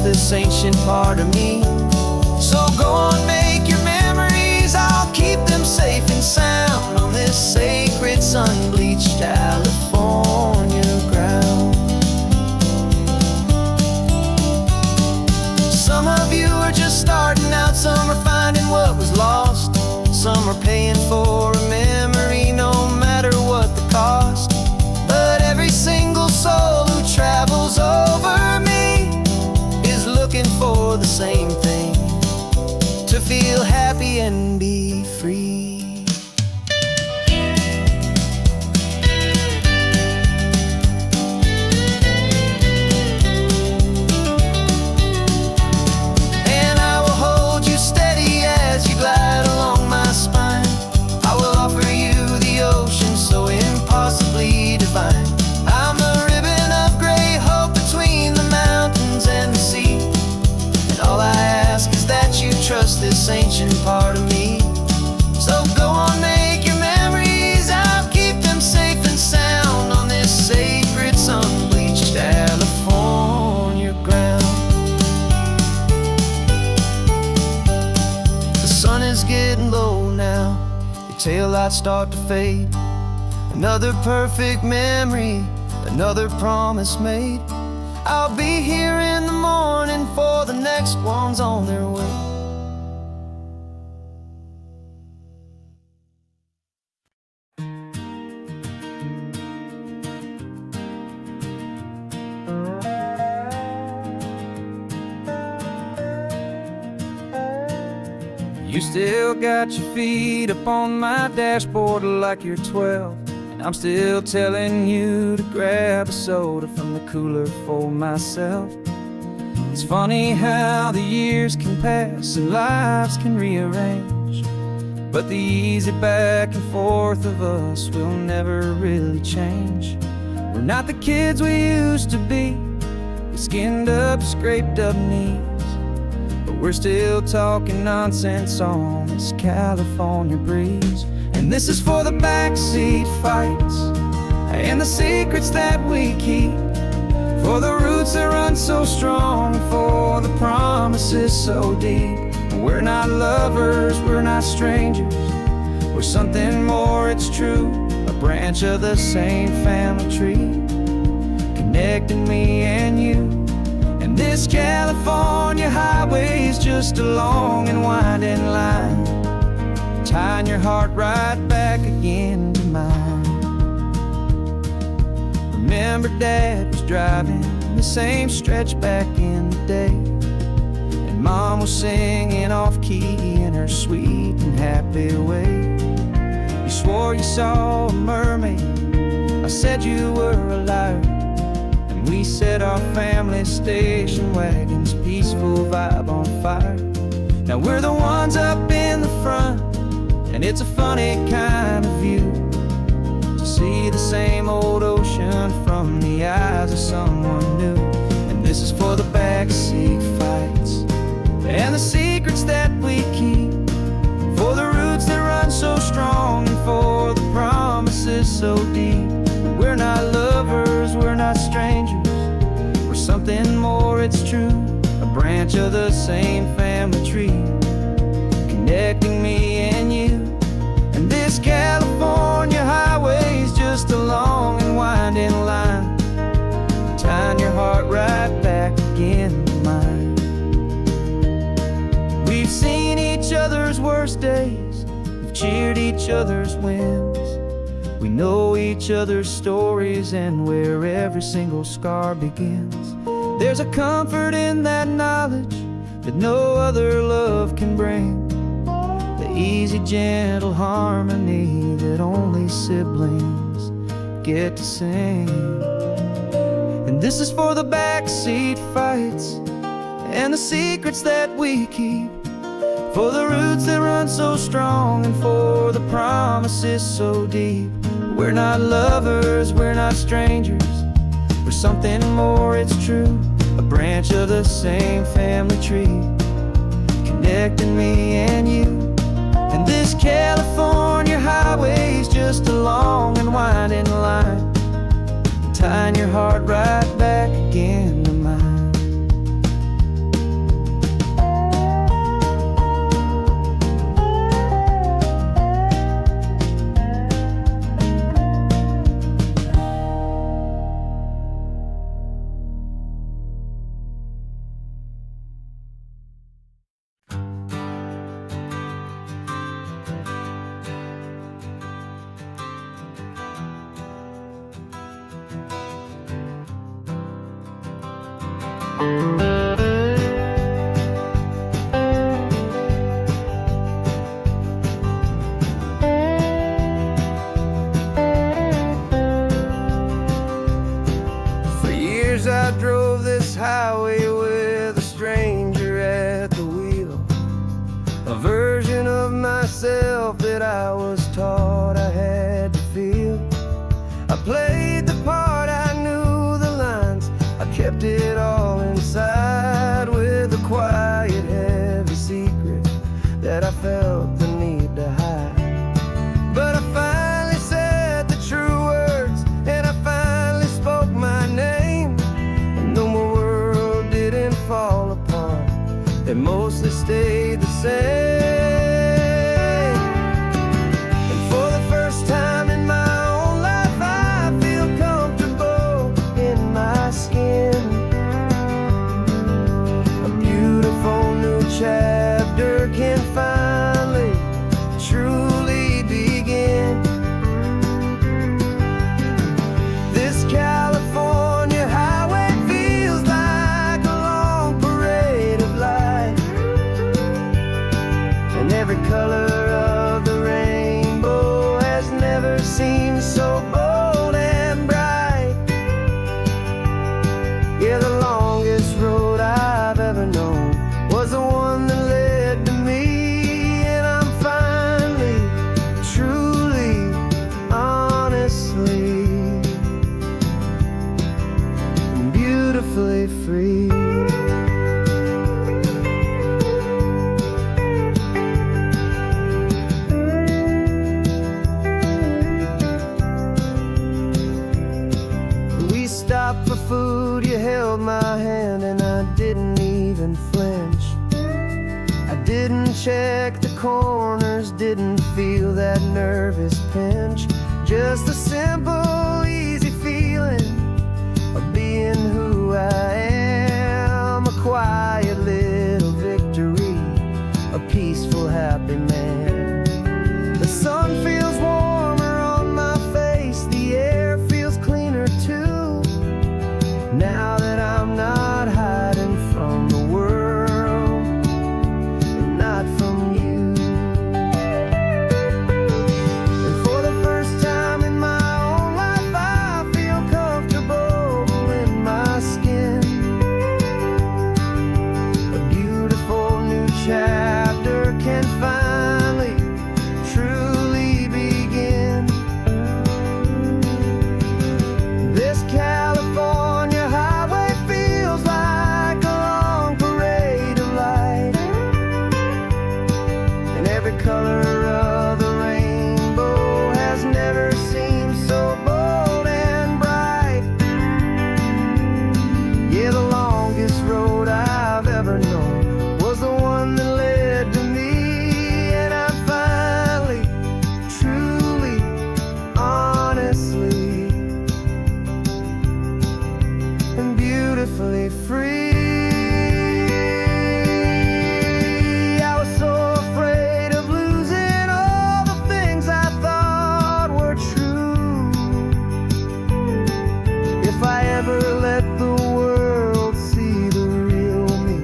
this ancient part of me. So go on, make your memories, I'll keep them safe and sound on this sacred sun-bleached California ground. Some of you are just starting out, some are finding what was lost, some are paying for a memory no matter what the cost. But every single soul who travels over me is looking for the same thing: to feel happy and be free. And I will hold you steady as you glide along my spine. I will offer you the ocean so impossibly divine. I'm a ribbon of gray hope between the mountains and the sea, and all I ask is that you trust this ancient part of me. So go on, make your memories, I'll keep them safe and sound on this sacred sun-bleached California ground. The sun is getting low now, your taillights start to fade. Another perfect memory, another promise made. I'll be here in the morning for the next ones on their way. You still got your feet up on my dashboard like you're 12, and I'm still telling you to grab a soda from the cooler for myself. It's funny how the years can pass and lives can rearrange, but the easy back and forth of us will never really change. We're not the kids we used to be, with skinned up, scraped up knees, but we're still talking nonsense on this California breeze. And this is for the backseat fights and the secrets that we keep, for the roots that run so strong, for the promises so deep. We're not lovers, we're not strangers, we're something more, it's true. A branch of the same family tree, connecting me and you. And this California highway is just a long and winding line, tying your heart right back again to mine. Remember Dad was driving the same stretch back in the day, and Mom was singing off-key in her sweet and happy way. You swore you saw a mermaid, I said you were a liar, and we set our family station wagon's peaceful vibe on fire. Now we're the ones up in the front, and it's a funny kind of view to see the same old ocean from the eyes of someone new. And this is for the backseat fights and the secrets that we keep, for the roots that run so strong, and for the promises so deep. We're not lovers, we're not strangers, we're something more, it's true. A branch of the same family tree, connecting me and you. And this California highway is just a long and winding line, tying your heart right back again to mine. We've seen each other's worst days, we've cheered each other's wins, we know each other's stories and where every single scar begins. There's a comfort in that knowledge that no other love can bring, the easy, gentle harmony that only siblings get to sing. And this is for the backseat fights and the secrets that we keep, for the roots that run so strong, and for the promises so deep. We're not lovers, we're not strangers, we're something more, it's true. A branch of the same family tree, connecting me and you. And this California highway is just a long and winding line, tying your heart right back again to mine. For years I drove this highway with a stranger at the wheel, a version of myself that I was taught I had to feel. I played the part, I knew the lines, I kept it all inside with a quiet, heavy secret that I felt the need to hide. But I finally said the true words, and I finally spoke my name. And though my world didn't fall apart, it mostly stayed the same. And for the first time in my own life, I feel comfortable in my skin. A beautiful new chapter can finally truly begin. This California highway feels like a long parade of light, and every color of the rainbow has never seemed so bold and bright. Yeah, the longest road I've ever known was the one that led to me, and I'm finally, truly, honestly, and beautifully free. We stopped for food, you held my hand, and I didn't even flinch. I didn't check the corners, didn't feel that nervous pinch. Just a simple, easy feeling of being who I am. A quiet little victory, a peaceful, happy man. The sun feels warmer on my face, the air feels cleaner too, now that I'm not hiding from the world, and not from you. And for the first time in my own life, I feel comfortable in my skin. A beautiful new chapter can finally truly begin. This California highway feels like a long parade of light, and every color of the rainbow has never seemed so bold and bright. Yeah, the longest road I've ever known was the one that led to me, and I'm finally, truly, honestly, and beautifully free. I was so afraid of losing all the things I thought were true. If I ever let the world see the real me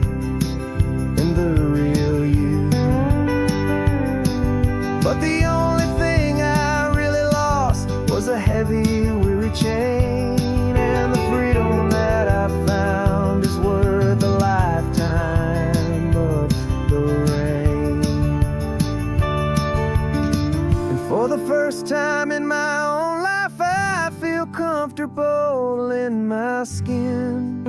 and the real you. But the only thing I really lost was a heavy, weary chain, and the freedom that I found is worth a lifetime of the rain. And for the first time in my own life, I feel comfortable in my skin.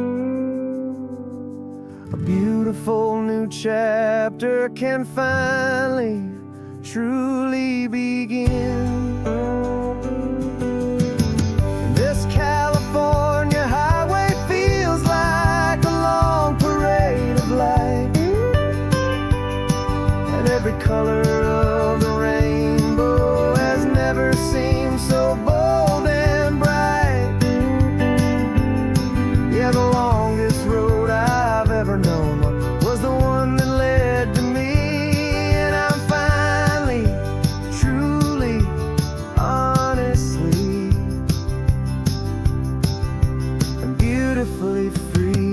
A beautiful new chapter can finally, truly begin. This California highway feels like a long parade of light, and every color of the rainbow has never seemed so bold and bright. Yeah, the longest road I've ever known was the one that led to me, and I'm finally, truly, honestly, and beautifully free.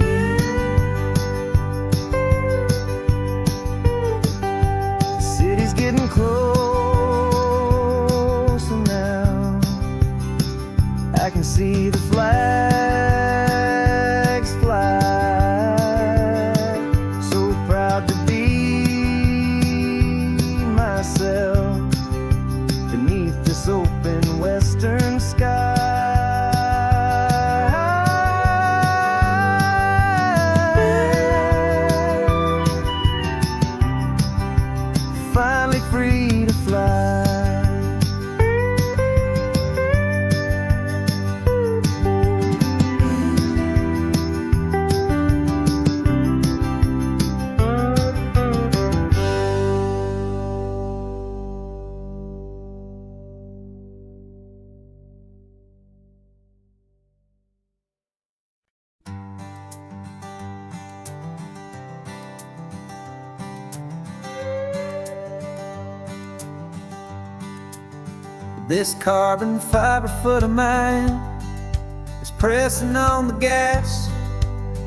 This carbon fiber foot of mine is pressing on the gas,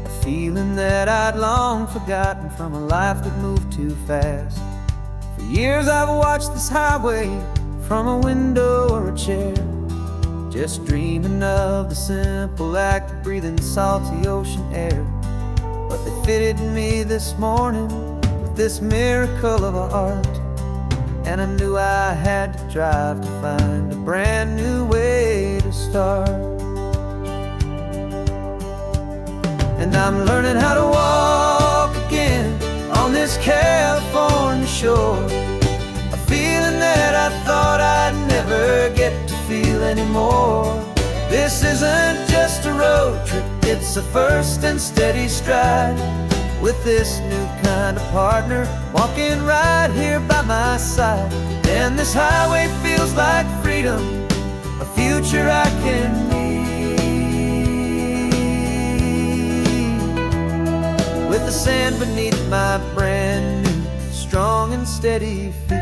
a feeling that I'd long forgotten from a life that moved too fast. For years I've watched this highway from a window or a chair, just dreaming of the simple act of breathing salty ocean air. But they fitted me this morning with this miracle of art, and I knew I had to drive to find a brand new way to start. And I'm learning how to walk again on this California shore, a feeling that I thought I'd never get to feel anymore. This isn't just a road trip, it's a first and steady stride, with this new kind of partner walking right here by my side. And this highway feels like freedom, a future I can need, with the sand beneath my brand new strong and steady feet.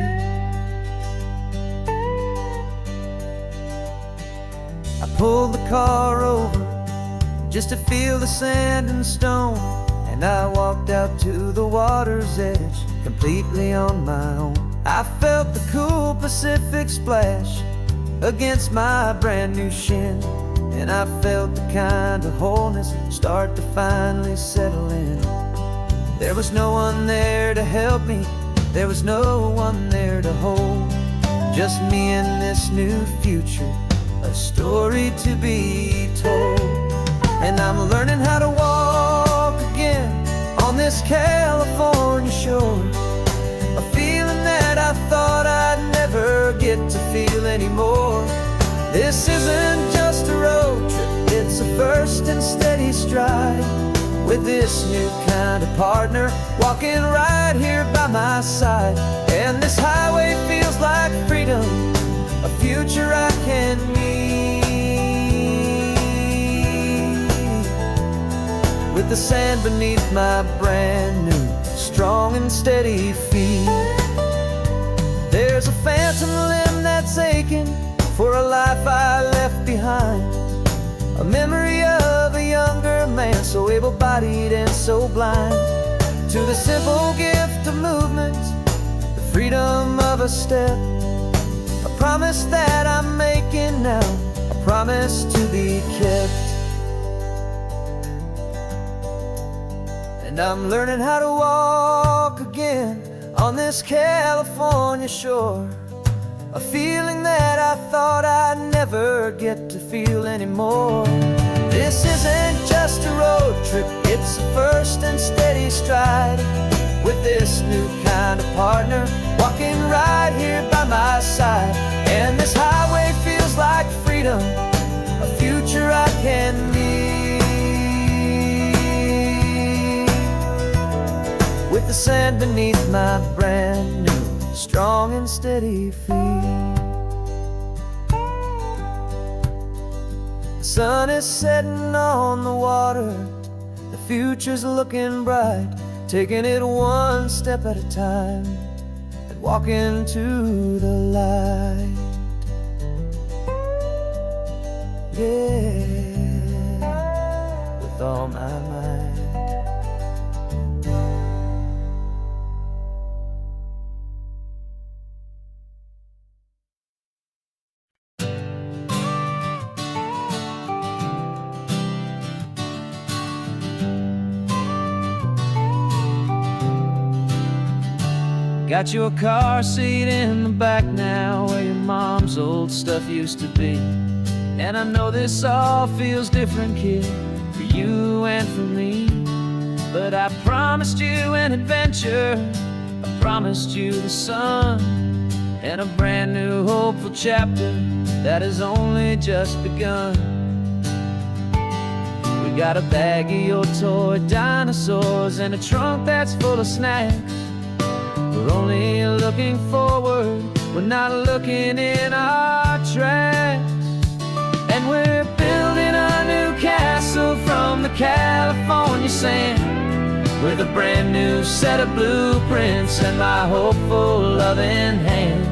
I pulled the car over just to feel the sand and stone, and I walked out to the water's edge completely on my own. I felt the cool Pacific splash against my brand new shin, and I felt the kind of wholeness start to finally settle in. There was no one there to help me, there was no one there to hold, just me and this new future, a story to be told. And I'm learning how to walk again on this California shore, a feeling that I thought I'd never get to feel anymore. This isn't just a road trip, it's a first and steady stride, with this new kind of partner walking right here by my side. And this highway feels like freedom, a future I can need, with the sand beneath my brand new strong and steady feet. There's a phantom limb that's aching for a life I left behind, a memory of a younger man so able-bodied and so blind, to the simple gift of movement, the freedom of a step, a promise that I'm making now, a promise to be kept. And I'm learning how to walk again on this California shore, a feeling that I thought I'd never get to feel anymore. This isn't just a road trip, it's a first and steady stride, with this new kind of partner walking right here by my side. And this highway feels like freedom, a future I can need, with the sand beneath my brand new strong and steady feet. The sun is setting on the water, the future's looking bright, taking it one step at a time and walking to the light. Yeah, with all my might. Got your car seat in the back now, where your mom's old stuff used to be. And I know this all feels different, kid, for you and for me. But I promised you an adventure, I promised you the sun, and a brand new hopeful chapter that has only just begun. We got a bag of your toy dinosaurs and a trunk that's full of snacks. We're only looking forward, we're not looking in our tracks. And we're building a new castle from the California sand, with a brand new set of blueprints and my hopeful loving hand.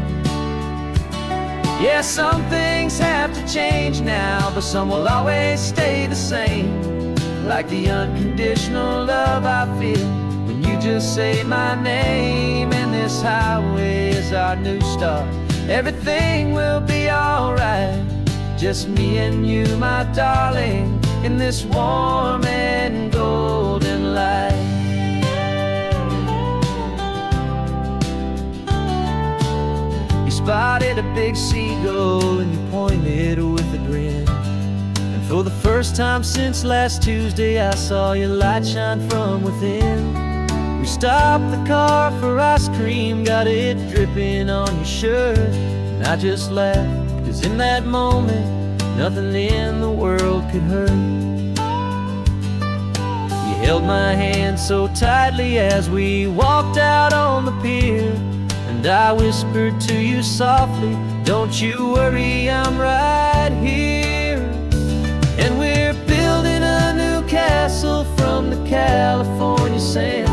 Yeah, some things have to change now, but some will always stay the same. Like the unconditional love I feel when you just say my name. And this highway is our new start. Everything will be alright. Just me and you, my darling, in this warm and golden light. You spotted a big seagull and you pointed with a grin. And for the first time since last Tuesday, I saw your light shine from within. We stopped the car for ice cream, got it dripping on your shirt. And I just laughed, 'cause in that moment, nothing in the world could hurt. You held my hand so tightly as we walked out on the pier. And I whispered to you softly, don't you worry, I'm right here. And we're building a new castle from the California sand,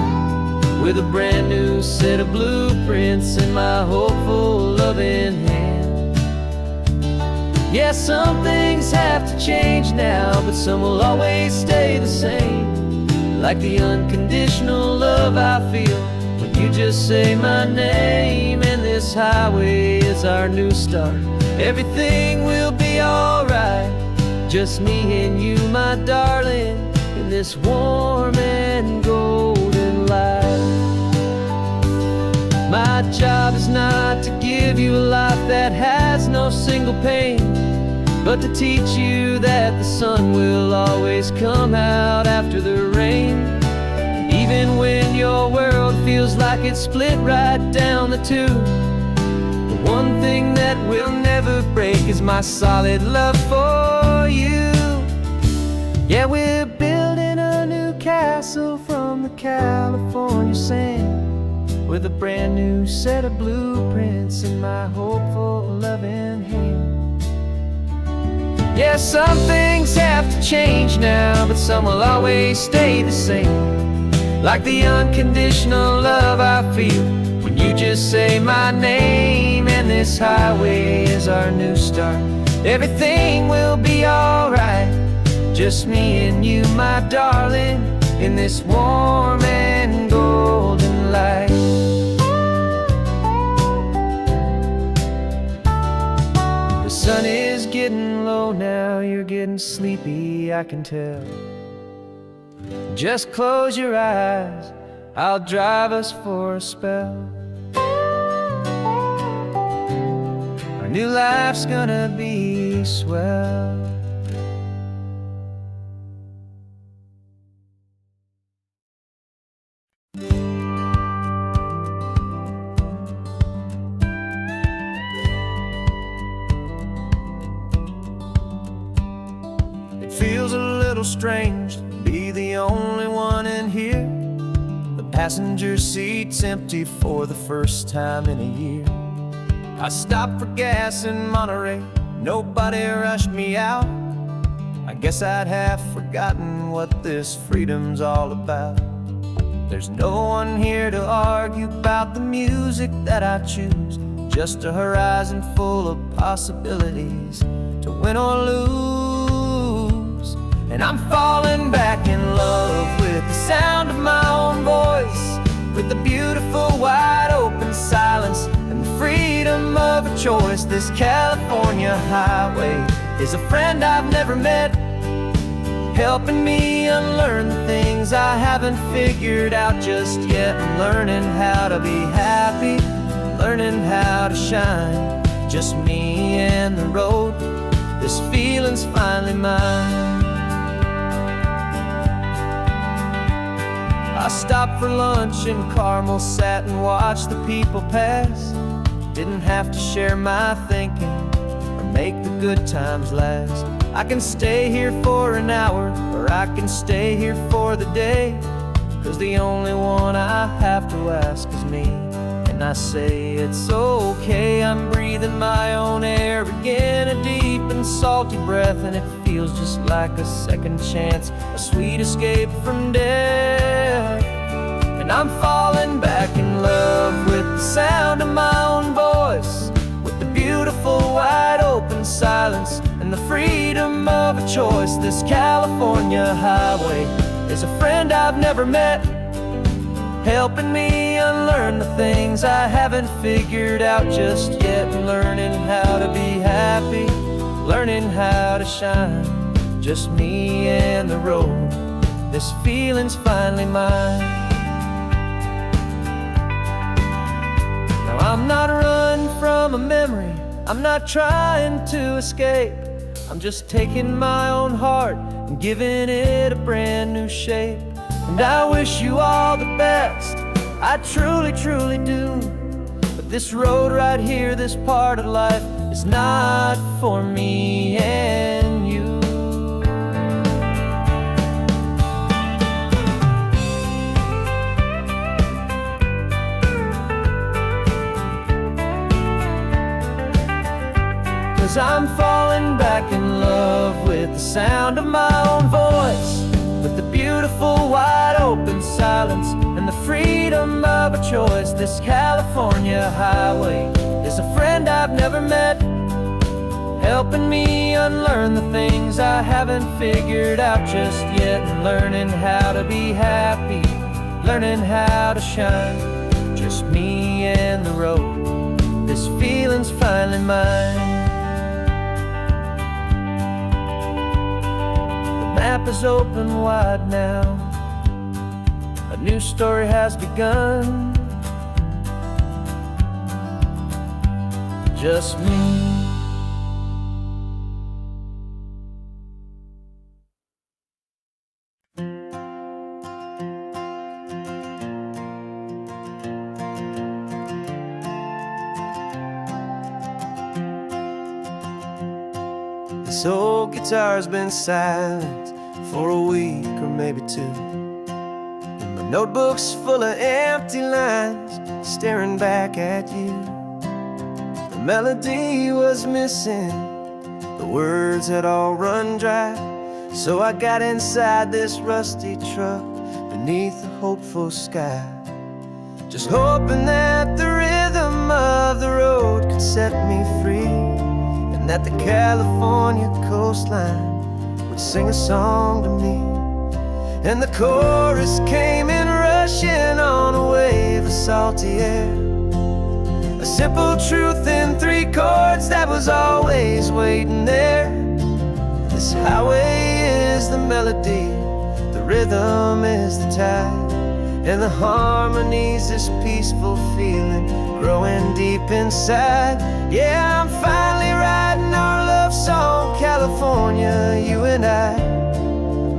with a brand new set of blueprints in my hopeful, loving hand. Yeah, some things have to change now, but some will always stay the same. Like the unconditional love I feel when you just say my name. And this highway is our new start. Everything will be alright. Just me and you, my darling, in this warm and golden light. My job is not to give you a life that has no single pain, but to teach you that the sun will always come out after the rain. Even when your world feels like it's split right down the two, the one thing that will never break is my solid love for you. Yeah, we're building a new castle from the California sand, with a brand new set of blueprints in my hopeful, loving hand. Yeah, some things have to change now, but some will always stay the same. Like the unconditional love I feel when you just say my name. And this highway is our new start. Everything will be alright. Just me and you, my darling, in this warm and golden light. The sun is getting low now, you're getting sleepy, I can tell. Just close your eyes, I'll drive us for a spell. Our new life's gonna be swell. It feels a little strange to be the only one in here. The passenger seat's empty for the first time in a year. I stopped for gas in Monterey, nobody rushed me out. I guess I'd have forgotten what this freedom's all about. There's no one here to argue about the music that I choose, just a horizon full of possibilities to win or lose. And I'm falling back in love with the sound of my own voice, with the beautiful wide open silence and the freedom of a choice. This California highway is a friend I've never met, helping me unlearn the things I haven't figured out just yet. I'm learning how to be happy, learning how to shine. Just me and the road, this feeling's finally mine. I stopped for lunch in Carmel, sat and watched the people pass. Didn't have to share my thinking or make the good times last. I can stay here for an hour, or I can stay here for the day, 'cause the only one I have to ask is me. And I say it's okay, I'm breathing my own air again, a deep and salty breath, and it feels just like a second chance, a sweet escape from death. And I'm falling back in love with the sound of my own voice, with the beautiful beautiful wide open silence and the freedom of a choice. This California highway is a friend I've never met, helping me unlearn the things I haven't figured out just yet. Learning how to be happy, learning how to shine, just me and the road. This feeling's finally mine. Now I'm not running from a memory, I'm not trying to escape. I'm just taking my own heart and giving it a brand new shape. And I wish you all the best, I truly, truly do. But this road right here, this part of life, is not for me and you. Cause I'm falling back in love with the sound of my own voice, with the beautiful wide open silence and the freedom of a choice. This California highway is a friend I've never met, helping me unlearn the things I haven't figured out just yet. And learning how to be happy, learning how to shine, just me and the road. This feeling's finally mine. The map is open wide now, a new story has begun. Just me. This old guitar's been silent for a week or maybe two, and my notebook's full of empty lines staring back at you. The melody was missing, the words had all run dry, so I got inside this rusty truck beneath the hopeful sky, just hoping that the rhythm of the road could set me free, and that the California coastline would sing a song to me. And the chorus came in rushing on a wave of salty air, a simple truth in 3 chords that was always waiting there. This highway is the melody, the rhythm is the tide, and the harmony's this peaceful feeling growing deep inside. Yeah, I'm finally writing our love song, California, you and I,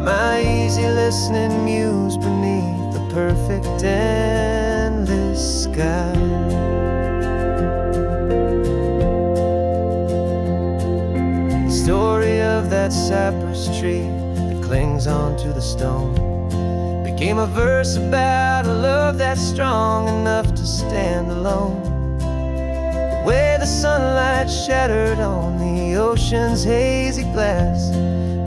my easy listening muse beneath the perfect endless sky. The story of that cypress tree that clings onto the stone became a verse about a love that's strong enough to stand alone. The way the sunlight shattered on the ocean's hazy glass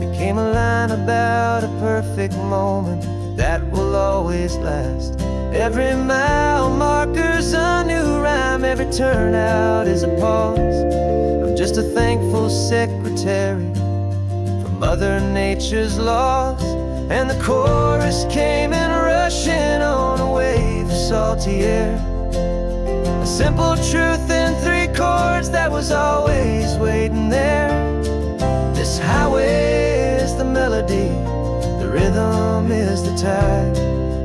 became a line about a perfect moment that will always last. Every mile marker's a new rhyme, every turnout is a pause. I'm just a thankful secretary for Mother Nature's laws. And the chorus came in rushing on a wave of salty air, a simple truth in 3 chords that was always waiting there. This highway is the melody, the rhythm is the tide,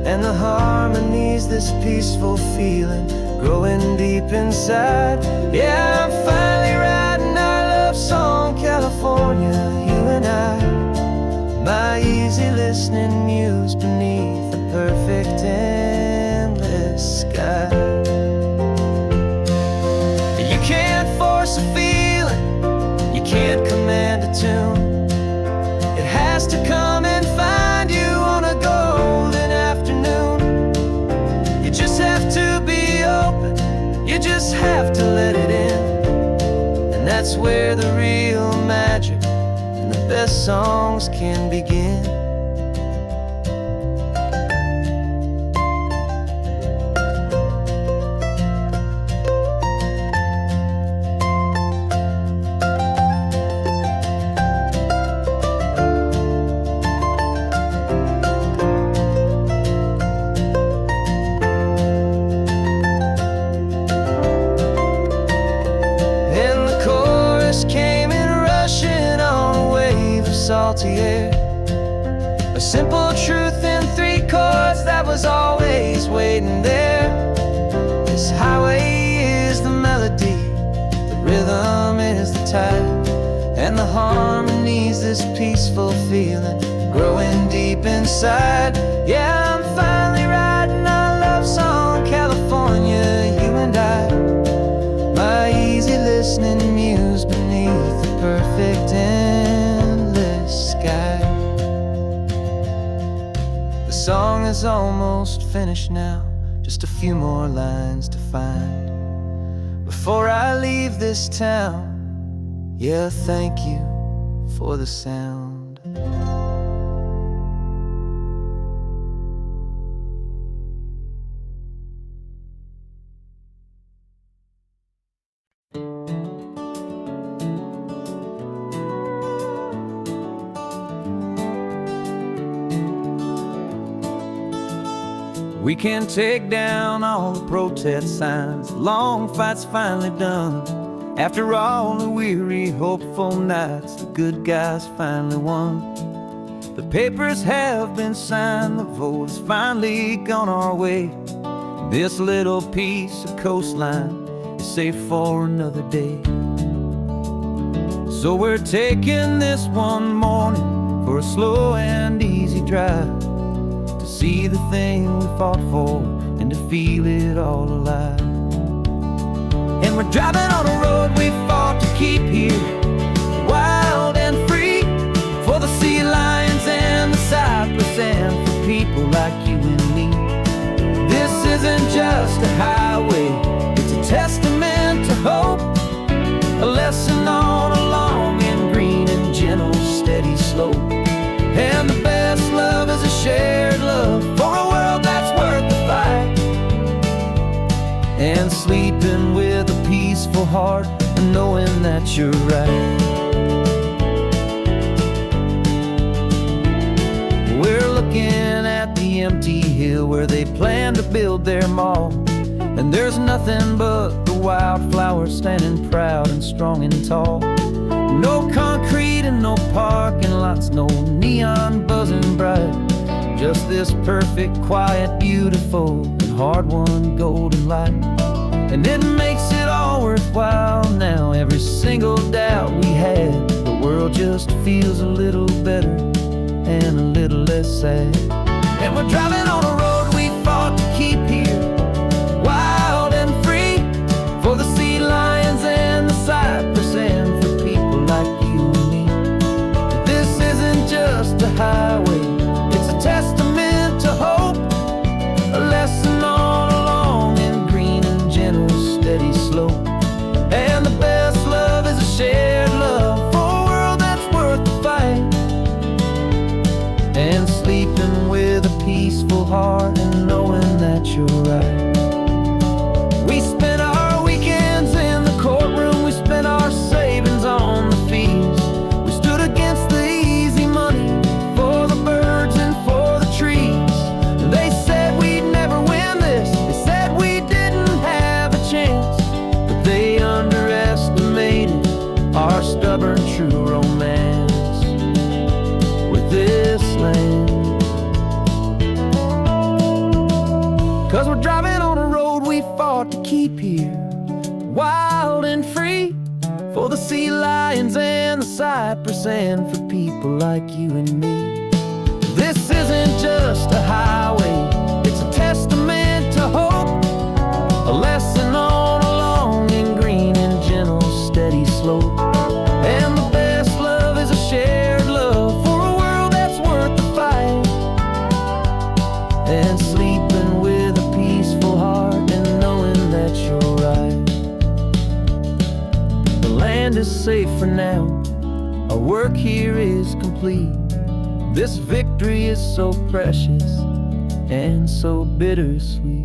and the harmony's this peaceful feeling growing deep inside. Yeah, I'm finally writing our love song, California, you and I, my easy listening muse beneath the perfect endless sky. You can't force a feeling, you can't command a tune. It has to come and find you on a golden afternoon. You just have to be open, you just have to let it in, and that's where the real magic and the best songs can begin. salty air. A simple truth in 3 chords that was always waiting there. This highway is the melody, the rhythm is the tide, and the harmony's this peaceful feeling growing deep inside. Yeah, I'm finally writing our love song, California, you and I. My easy listening muse beneath the perfect endless sky. The song is almost finished now, just a few more lines to find before I leave this town. Yeah, thank you for the sound. We can take down all the protest signs, long fight's finally done. After all the weary, hopeful nights, the good guys finally won. The papers have been signed, the vote has finally gone our way. This little piece of coastline is safe for another day. So we're taking this one morning for a slow and easy drive, to see the thing we fought for and to feel it all alive. And we're driving on a road we fought to keep here, wild and free, for the sea lions and the cypress and for people like you and me. This isn't just a highway, it's a testament to hope, a lesson on a long and green and gentle steady slope. And the best love is a shared love for a world that's worth the fight, and sleeping with a peaceful heart and knowing that you're right. We're looking at the empty hill where they plan to build their mall, and there's nothing but the wildflowers standing proud and strong and tall. No concrete and no parking lots, no neon buzzing bright, just this perfect, quiet, beautiful, and hard-won golden light. And it makes it all worthwhile now, every single doubt we had. The world just feels a little better and a little less sad. And we're driving on a road we fought to keep here, wild and free, for the sea lions and the cypress and for people like you and me. This isn't just a highway, it's a testament to hope, a lesson on a long and green and gentle steady slope. And the best love is a shared love for a world that's worth the fight, and sleeping with a peaceful heart and knowing that you're right. We spent our weekends in the courtroom, we spent our savings on the fees. We stood against the easy money for the birds and for the trees. And they said we'd never win this, they said we didn't have a chance, but they underestimated our stubborn true romance with this land. 'Cause we're driving on a road we fought to keep here, wild and free, for the sea lions and the cypress and for people like you and me. This isn't just a highway, it's a testament to hope, a lesson on a long and green and gentle steady slope. And the best love is a shared love for a world that's worth the fight, and sleeping with a peaceful heart and knowing that you're right. The land is safe for now, our work here is complete. This victory is so precious and so bittersweet.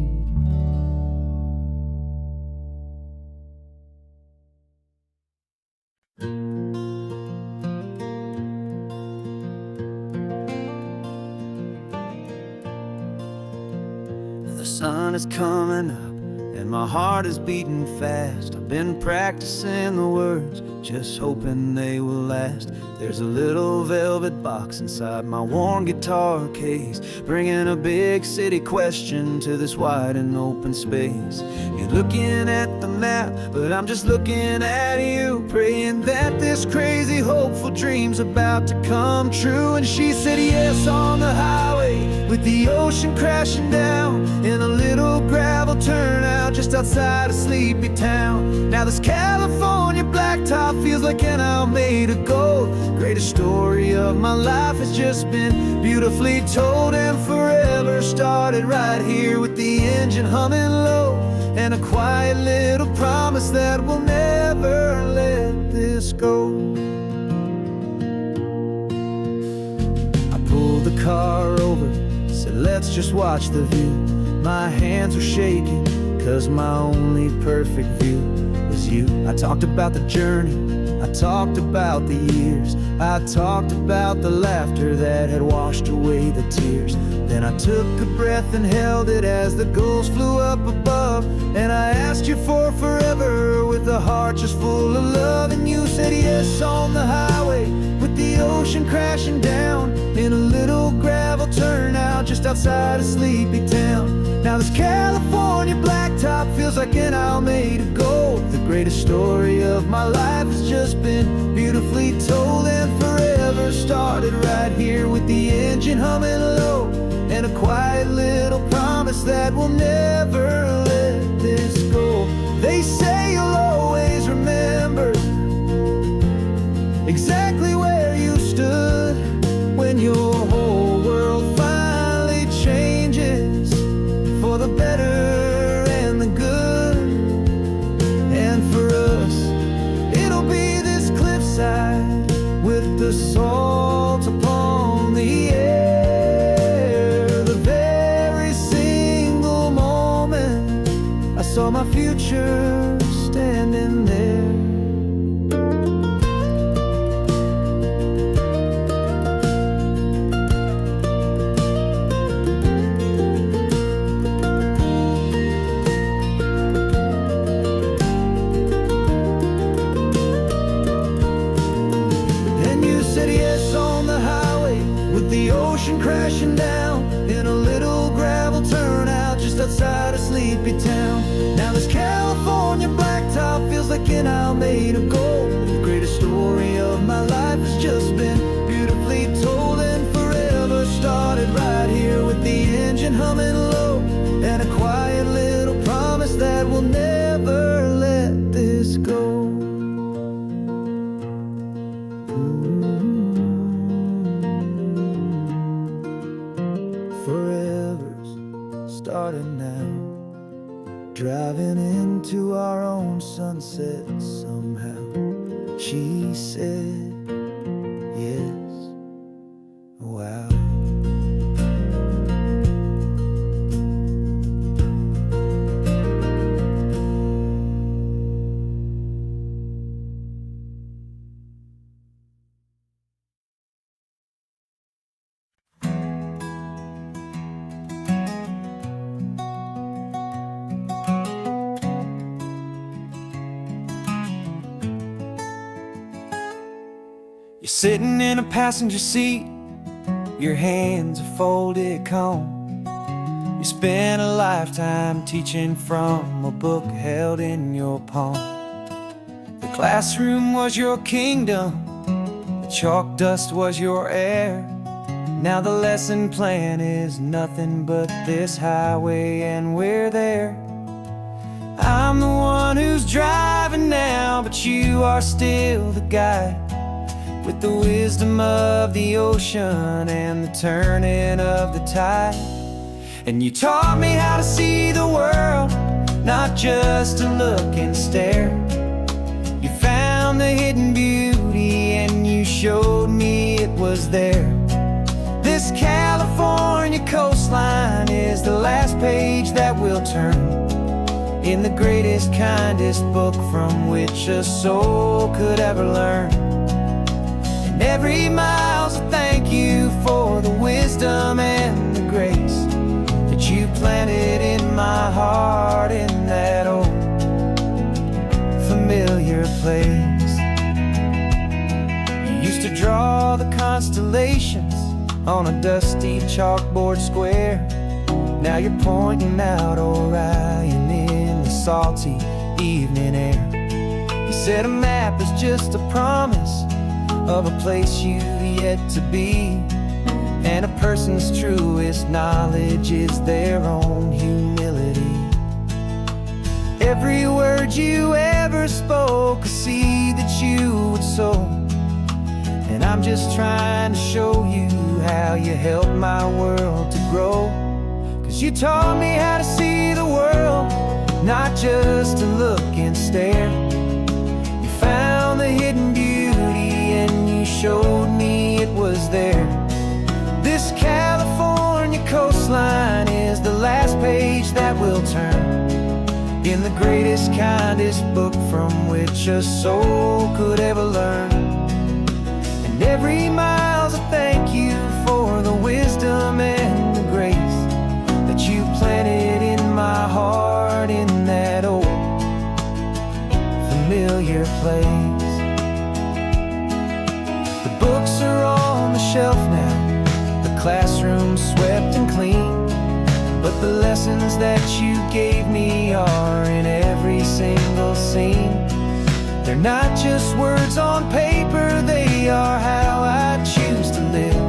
The sun is coming up and my heart is beating fast. I've been practicing the words just hoping they will last. There's a little velvet box inside my worn guitar case, bringing a big city question to this wide and open space. You're looking at the map, but I'm just looking at you, praying that this crazy hopeful dream's about to come true. And she said yes on the highway, with the ocean crashing down, in a little gravel turnout just outside of Sleepy Town. Now this California blacktop feels like an isle made of gold. Greatest story of my life has just been beautifully told, and forever started right here with the engine humming low, and a quiet little promise that we'll never let this go. I pulled the car over, said let's just watch the view. My hands were shaking, cause my only perfect view was you. I talked about the journey, I talked about the years, I talked about the laughter that had washed away the tears. Then I took a breath and held it as the gulls flew up above, and I asked you for forever with a heart just full of love. And you said yes on the highway, with the ocean crashing down, in a little gravel turnout just outside of Sleepy Town. Now this California blacktop feels like an isle made of gold. The greatest story of my life has just been beautifully told, and forever started right here with the engine humming low, and a quiet little promise that we'll never let this go. They say you'll always remember exactly where you stood when your whole world finally changes for the better and the good. And for us, it'll be this cliffside with the salt upon the air. The very single moment I saw my future standing there. The ocean crashing down, in a little gravel turnout just outside of Sleepy Town. Now this California blacktop feels like an isle made of gold. The greatest story of my life has just been beautifully told, and forever started right here with the engine humming low, and a quiet little promise that we'll never let this go. Forever's started now, driving into our own sunset somehow. She said yes, wow. You're sitting in a passenger seat, your hands are folded calm. You spent a lifetime teaching from a book held in your palm. The classroom was your kingdom, the chalk dust was your air. Now the lesson plan is nothing but this highway, and we're there. I'm the one who's driving now, but you are still the guide, with the wisdom of the ocean and the turning of the tide. And you taught me how to see the world, not just to look and stare. You found the hidden beauty and you showed me it was there. This California coastline is the last page that we'll turn in the greatest, kindest book from which a soul could ever learn. Every mile's a thank you for the wisdom and the grace that you planted in my heart in that old familiar place. constellations on a dusty chalkboard square. Now you're pointing out Orion in the salty evening air. You said a map is just a promise of a place you've yet to be, and a person's truest knowledge is their own humility. Every word you ever spoke, a seed that you would sow, and I'm just trying to show you how you helped my world to grow. 'Cause you taught me how to see the world, not just to look and stare. You found the hidden beauty and you showed me it was there. This California coastline is the last page that we'll turn in the greatest, kindest book from which a soul could ever learn. And every mile's a thank you for the wisdom and the grace that you planted in my heart in that old familiar place. The books are on the shelf now, the classroom swept and clean, but the lessons that you gave me are in every single scene. They're not just words on paper, they are how I choose to live.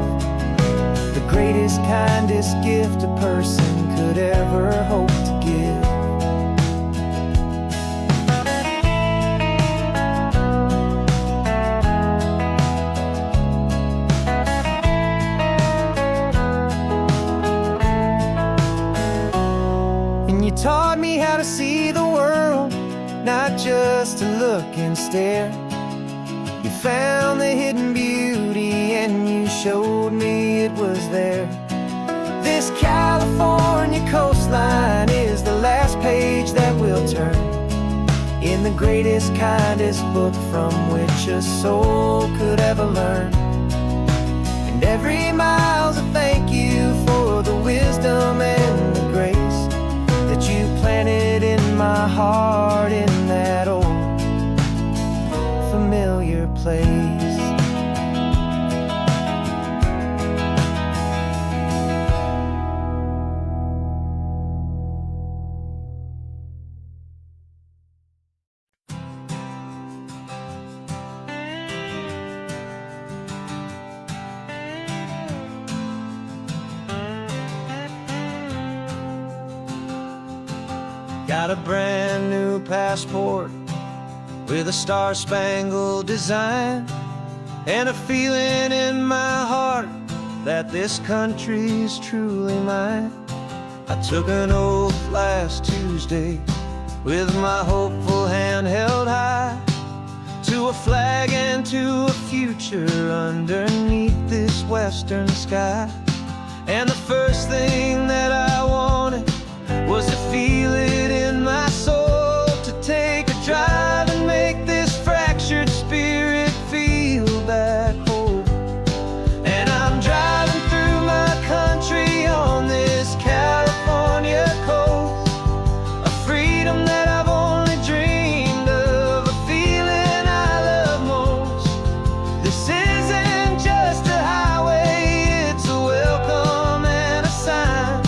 The greatest, kindest gift a person could ever hope to give. Taught me how to see the world, not just to look and stare. You found the hidden beauty and you showed me it was there. This California coastline is the last page that we'll turn in the greatest, kindest book from which a soul could ever learn. And every mile's a thank you for the wisdom and the grace that you planted in my heart in that old familiar place. Got a brand new passport with a star-spangled design, and a feeling in my heart that this country's truly mine. I took an oath last Tuesday with my hopeful hand held high to a flag and to a future underneath this western sky. And the first thing that I wanted was to feel it in my soul, to take a drive and make this fractured spirit feel back home. And I'm driving through my country on this California coast, a freedom that I've only dreamed of, a feeling I love most. This isn't just a highway, it's a welcome and a sign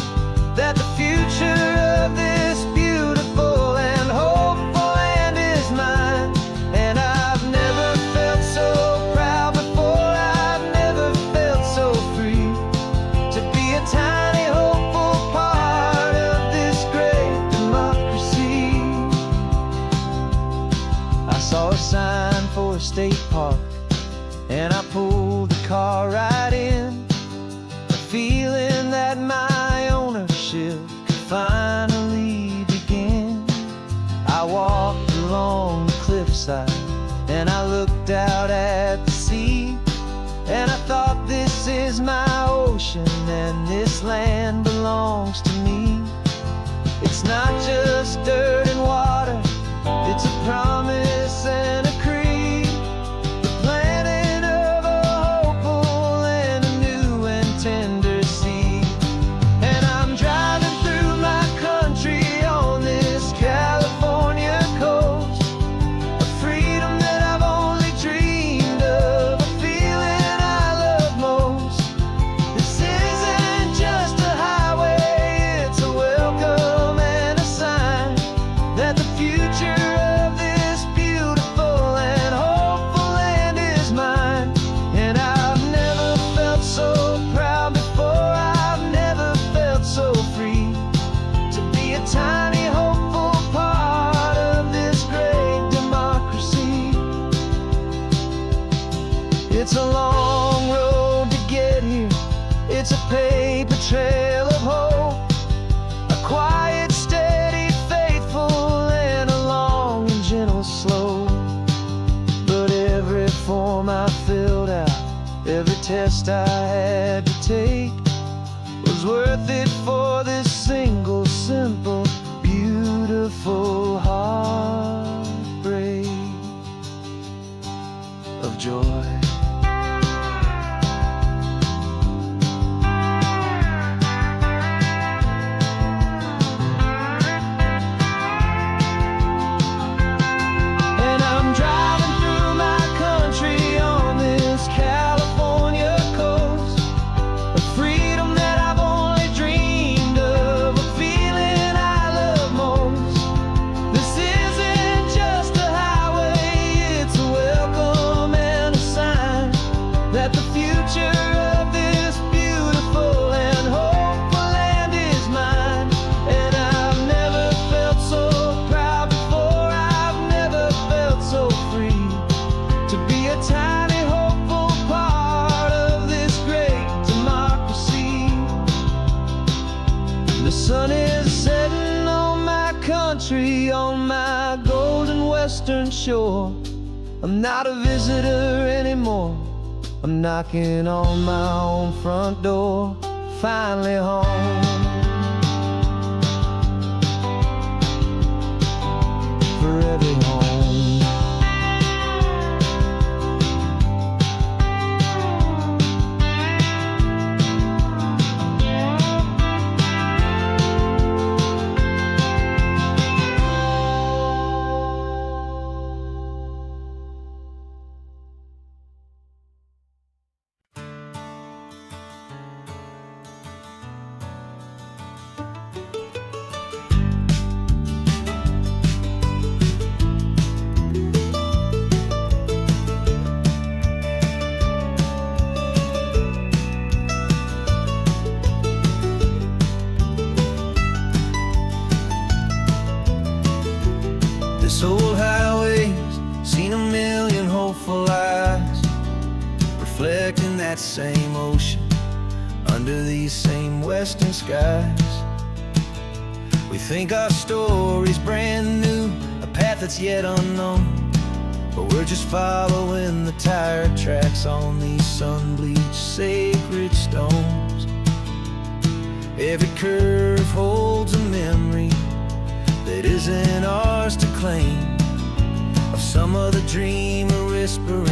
that the future of this beautiful and hopeful land is mine. And I've never felt so proud before, I've never felt so free to be a tiny hopeful part of this great democracy. I saw a sign for a state park and I pulled the car right in, a feeling that my ownership finally begin. I walked along the cliffside and I looked out at the sea, and I thought, this is my ocean and this land belongs to me. It's not just dirt and water, it's a promise and a creed, the planting of a hopeful and a new and tender seed. And I'm driving through my country on this California coast, a freedom that I've only dreamed of, a feeling I love test I had to take was worth it for this single, simple, beautiful heartbreak of joy. On my golden western shore, I'm not a visitor anymore. I'm knocking on my own front door, finally home. Forever home. This old highway's seen a million hopeful eyes, reflecting that same ocean under these same western skies. We think our story's brand new, a path that's yet unknown, but we're just following the tire tracks on these sun-bleached sacred stones. Every curve holds a memory that isn't ours to claim, of some other dreamer whispering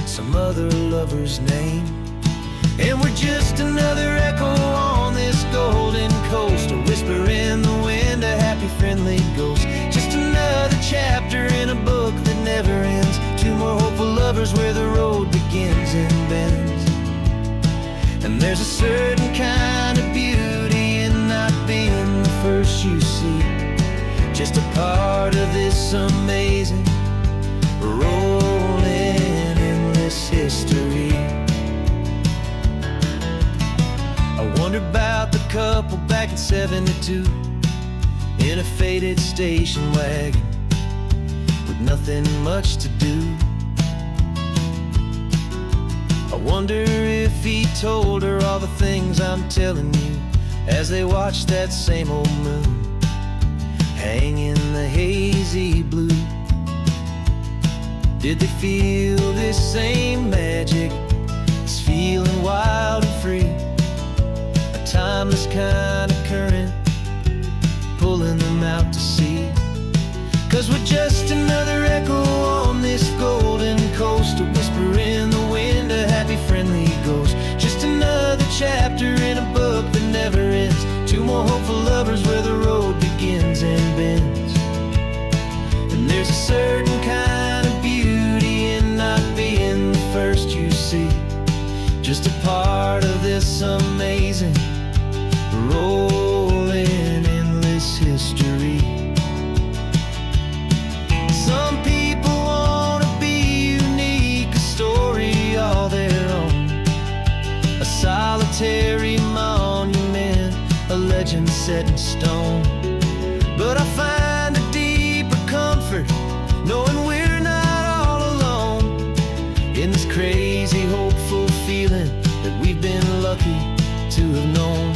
some other lover's name. And we're just another echo on this golden coast, a whisper in the wind, a happy friendly ghost. Just another chapter in a book that never ends, two more hopeful lovers where the road begins and bends. And there's a certain kind of beauty in not being the first you see, just a part of this amazing, rolling, endless history. I wonder about the couple back in '72 in a faded station wagon with nothing much to do. I wonder if he told her all the things I'm telling you as they watched that same old moon hang in the hazy blue. Did they feel this same magic, this feeling wild and free, a timeless kind of current pulling them out to sea? 'Cause we're just another echo on this golden coast, a whisper in the wind, a happy friendly ghost. Just another chapter in a book that never ends, two more hopeful lovers where the road begins and bends. And there's a certain kind of beauty in not being the first you see, just a part of this amazing, rolling, endless history. Some people wanna be unique, a story all their own, a solitary monument, a legend set in stone. But I find a deeper comfort knowing we're not all alone in this crazy, hopeful feeling that we've been lucky to have known.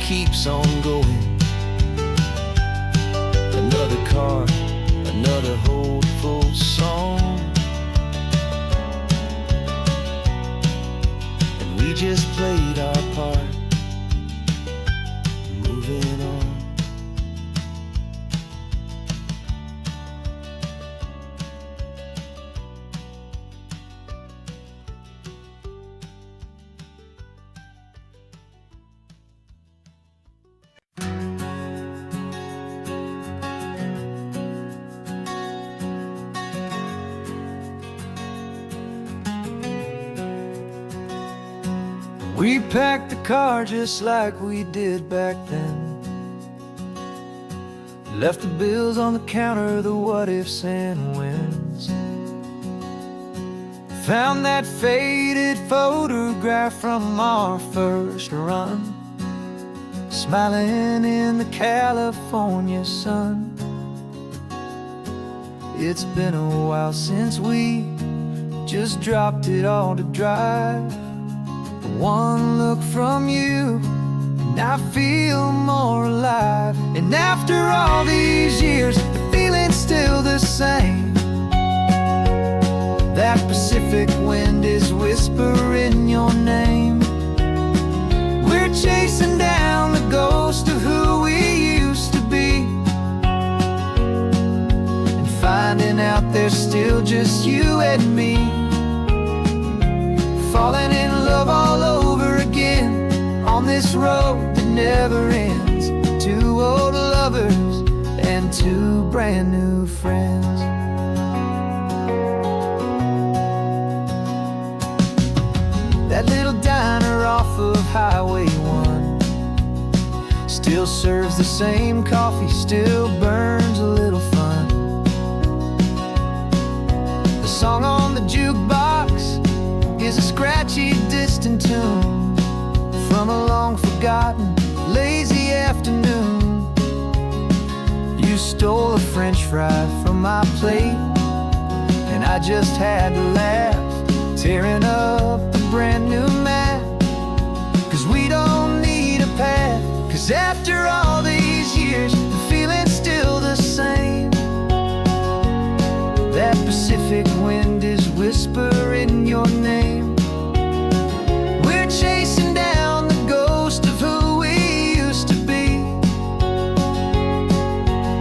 keeps on going. Another card, another hopeful song, and we just played our part, moving on. We packed the car just like we did back then. Left the bills on the counter, the what ifs and whens. Found that faded photograph from our first run, smiling in the California sun. It's been a while since we just dropped it all to drive. One look from you, and I feel more alive. And after all these years, the feeling's still the same. That Pacific wind is whispering your name. We're chasing down the ghost of who we used to be, and finding out there's still just you and me. Falling in love all over again on this road that never ends. Two old lovers and two brand new friends. That little diner off of Highway 1 still serves the same coffee, still burns a little fun. The song on the jukebox is a scratchy, distant tune from a long forgotten, lazy afternoon. You stole a French fry from my plate, and I just had to laugh, tearing up the brand new map. Cause we don't need a path, cause after all these years, the feeling's still the same. That Pacific wind is whispering your name. We're chasing down the ghost of who we used to be,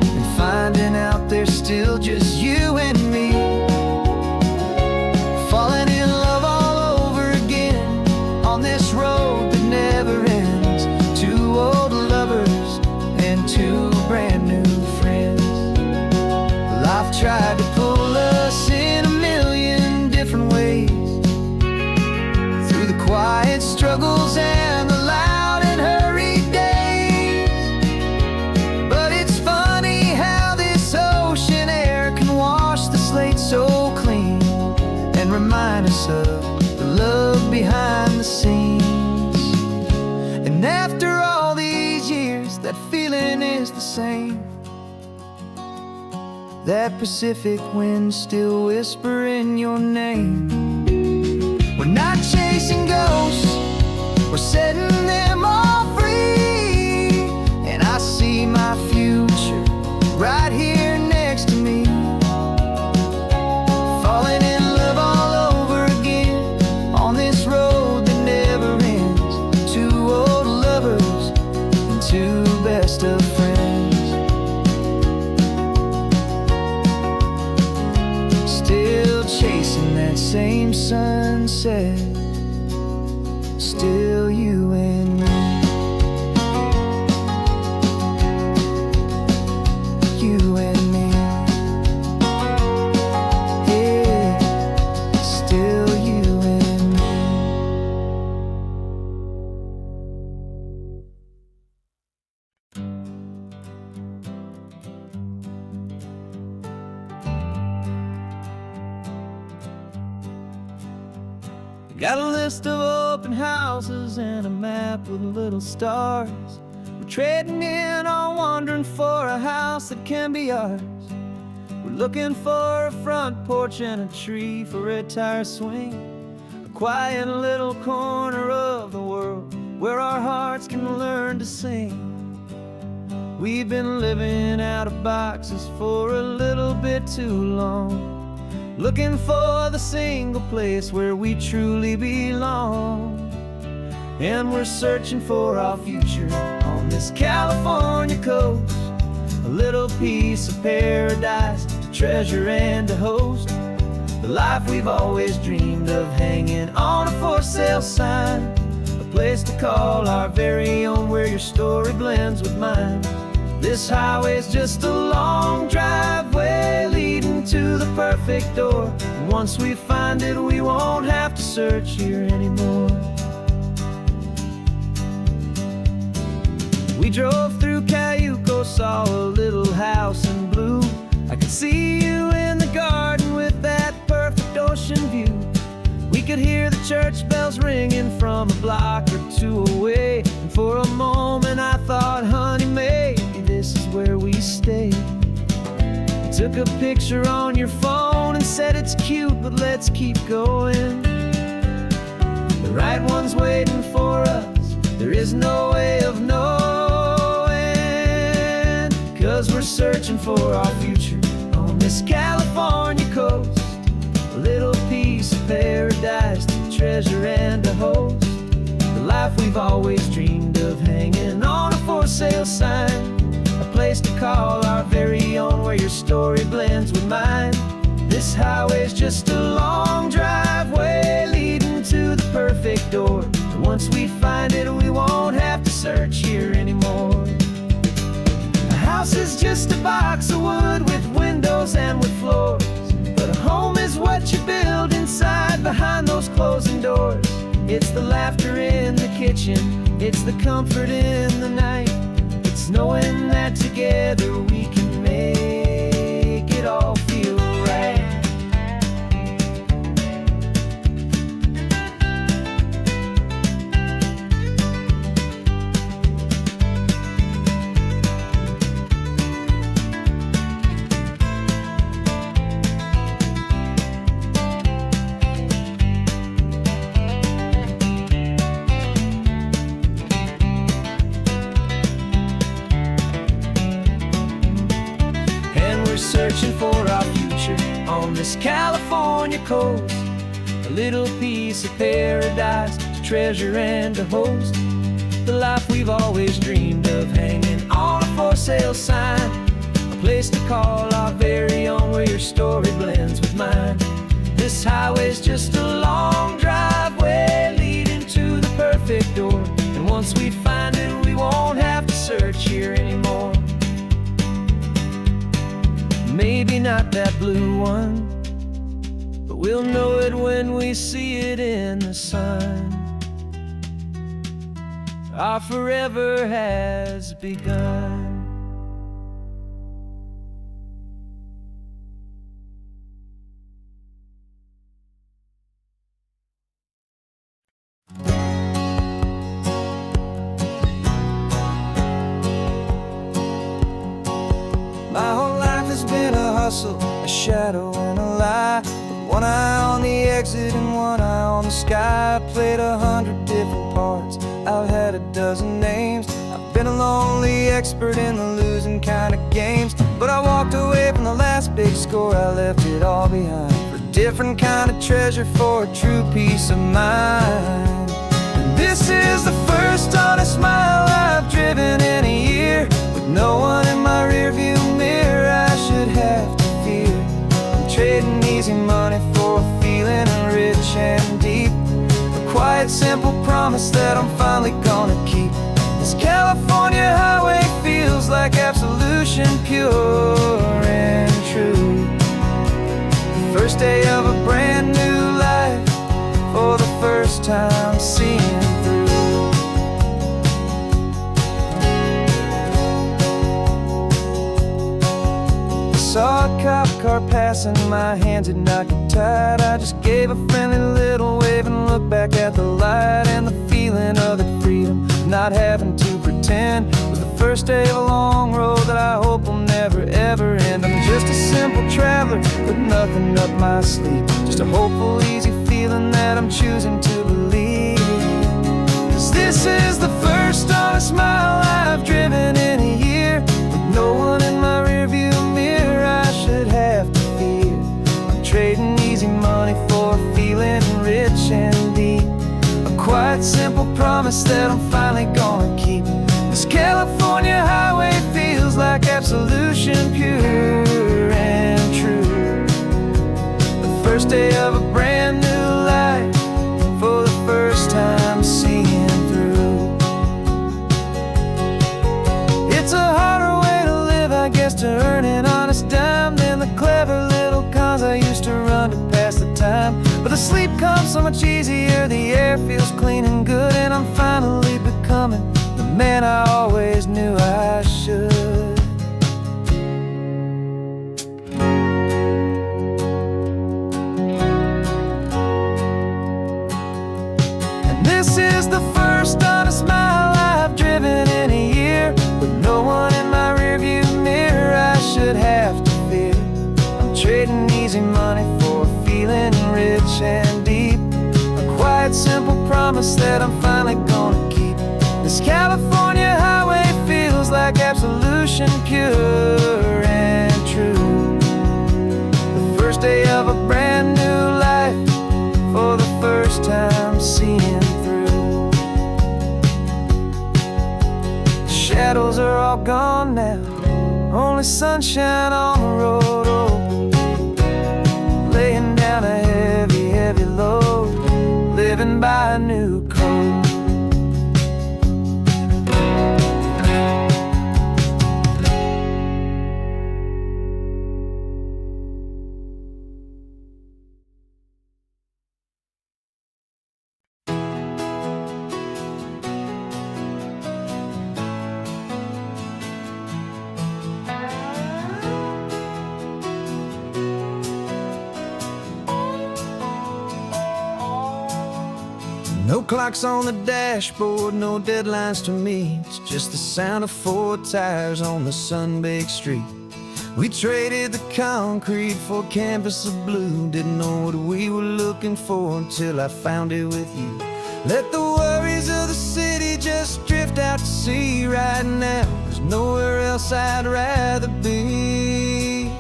and finding out there's still just you and me. Falling in love all over again on this road that never ends. Two old lovers and two brand new friends. Life tried to pull us in a million different ways, through the quiet struggles and the loud and hurried days. But it's funny how this ocean air can wash the slate so clean, and remind us of the love behind the scenes. And after all these years, that feeling is the same. That Pacific wind still whispering your name. We're not chasing ghosts, we're setting them all free. And I see my future right here next to me. Falling in love all over again on this road that never ends. Two old lovers and two best of friends. Still chasing that same sunset, still you and me. You and me. Yeah, still you and me. Got a list of open houses and a map with little stars. We're trading in on wondering for a house that can be ours. We're looking for a front porch and a tree for a tire swing, a quiet little corner of the world where our hearts can learn to sing. We've been living out of boxes for a little bit too long, looking for the single place where we truly belong. And we're searching for our future on this California coast, a little piece of paradise to treasure and to host, the life we've always dreamed of, hanging on a for sale sign, a place to call our very own, where your story blends with mine. This highway's just a long driveway leading to the perfect door, and once we find it, we won't have to search here anymore. We drove through Cayuco, saw a little house in blue. I could see you in the garden with that perfect ocean view. We could hear the church bells ringing from a block or two away, and for a moment I thought, honey, maybe this is where we stay. You took a picture on your phone and said it's cute, but let's keep going. The right one's waiting for us, there is no way of knowing, 'cause we're searching for our future on this California coast, a little piece of paradise to treasure and to host, the life we've always dreamed of, hanging on a for sale sign, a place to call our very own, where your story blends with mine. This highway's just a long driveway leading to the perfect door, and once we find it, we won't have to search here anymore. A house is just a box of wood with windows and with floors, but a home is what you build inside behind those closing doors. It's the laughter in the kitchen, it's the comfort in the night, it's knowing that together we can make it all feel right. Searching for our future on this California coast, a little piece of paradise to treasure and to host, the life we've always dreamed of, hanging on a for sale sign, a place to call our very own, where your story blends with mine. This highway's just a long driveway leading to the perfect door, and once we find it, we won't have to search here anymore. Maybe not that blue one, but we'll know it when we see it in the sun. Our forever has begun. My whole life has been a hustle, a shadow and a lie, with one eye on the exit and one eye on the sky. I played 100 different parts, I've had a dozen names, I've been a lonely expert in the losing kind of games, but I walked away from the last big score, I left it all behind, for a different kind of treasure, for a true peace of mind. And this is the first honest mile I've driven in a year, with no one in my rearview mirror I should have to fear. I'm trading easy money for a feeling rich and deep, a quiet, simple promise that I'm finally gonna keep. This California highway feels like absolution, pure and true. The first day of a brand new life, for the first time seeing through. Saw a cop car passing, my hands had not got tied. I just gave a friendly little wave and looked back at the light, and the feeling of the freedom, not having to pretend, was the first day of a long road that I hope will never ever end. I'm just a simple traveler with nothing up my sleeve, just a hopeful, easy feeling that I'm choosing to believe. 'Cause this is quiet, simple promise that I'm finally gonna keep. This California highway feels like absolution, pure and true. The first day of a brand new life, for the first time seeing through. It's a harder way to live, I guess, to earn an honest dime than the clever little cons I used to run to pass the time. But the sleep comes so much easier, the air feels clean and good, and I'm finally becoming the man I always knew I should. And this is the first honest mile I've driven in a year, with no one in my rearview mirror I should have to fear. I'm trading easy money for a feeling rich and deep, a quiet, simple promise that I'm finally gonna keep. This California highway feels like absolution, pure and true. The first day of a brand new life, for the first time seeing through. The shadows are all gone now, only sunshine on the road. Oh, laying down a heavy, heavy load, living by a new code. No clocks on the dashboard, no deadlines to meet, it's just the sound of 4 tires on the sun-baked street. We traded the concrete for a canvas of blue, didn't know what we were looking for until I found it with you. Let the worries of the city just drift out to sea right now. There's nowhere else I'd rather be,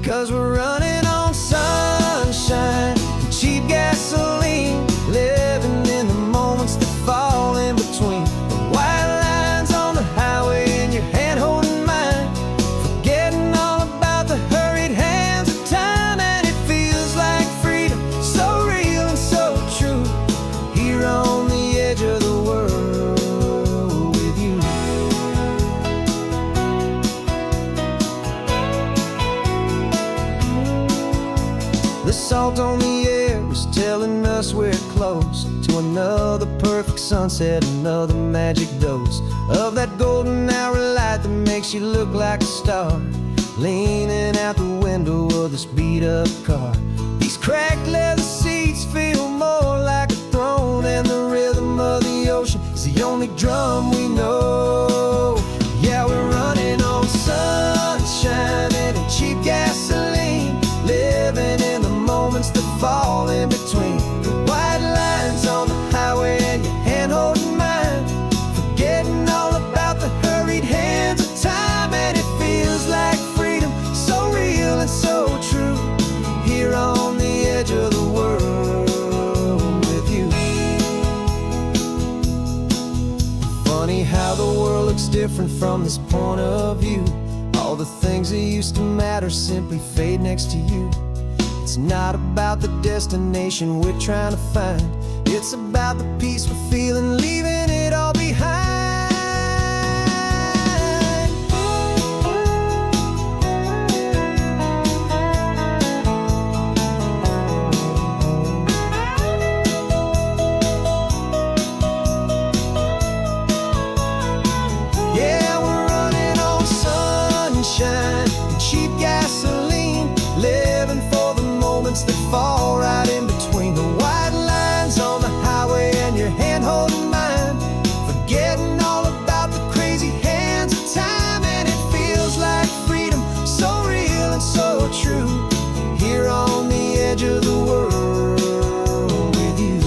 'cause we're running on sunshine and cheap gasoline, living in the moments that fall in between. The white lines on the highway and your hand holding mine, forgetting all about the hurried hands of time. And it feels like freedom, so real and so true, here on the edge of the world with you. The salt on the air is telling us we're close to another perfect sunset, another magic dose of that golden hour light that makes you look like a star, leaning out the window of this beat-up car. These cracked leather seats feel more like a throne, and the rhythm of the ocean is the only drum we know. Yeah, we're running on sunshine and cheap gasoline, living in the moments that fall in between. The white lines on the highway and your hand holding mine, forgetting all about the hurried hands of time. And it feels like freedom, so real and so true, here on the edge of the world with you. Funny how the world looks different from this point of view. All the things that used to matter simply fade next to you. It's not about the destination we're trying to find, it's about the peace we're feeling, leaving it all behind. Yeah, we're running on sunshine and cheap gasoline, living for the moments that fall right in between. The white lines on the highway and your hand holding mine, forgetting all about the crazy hands of time. And it feels like freedom, so real and so true, here on the edge of the world with you.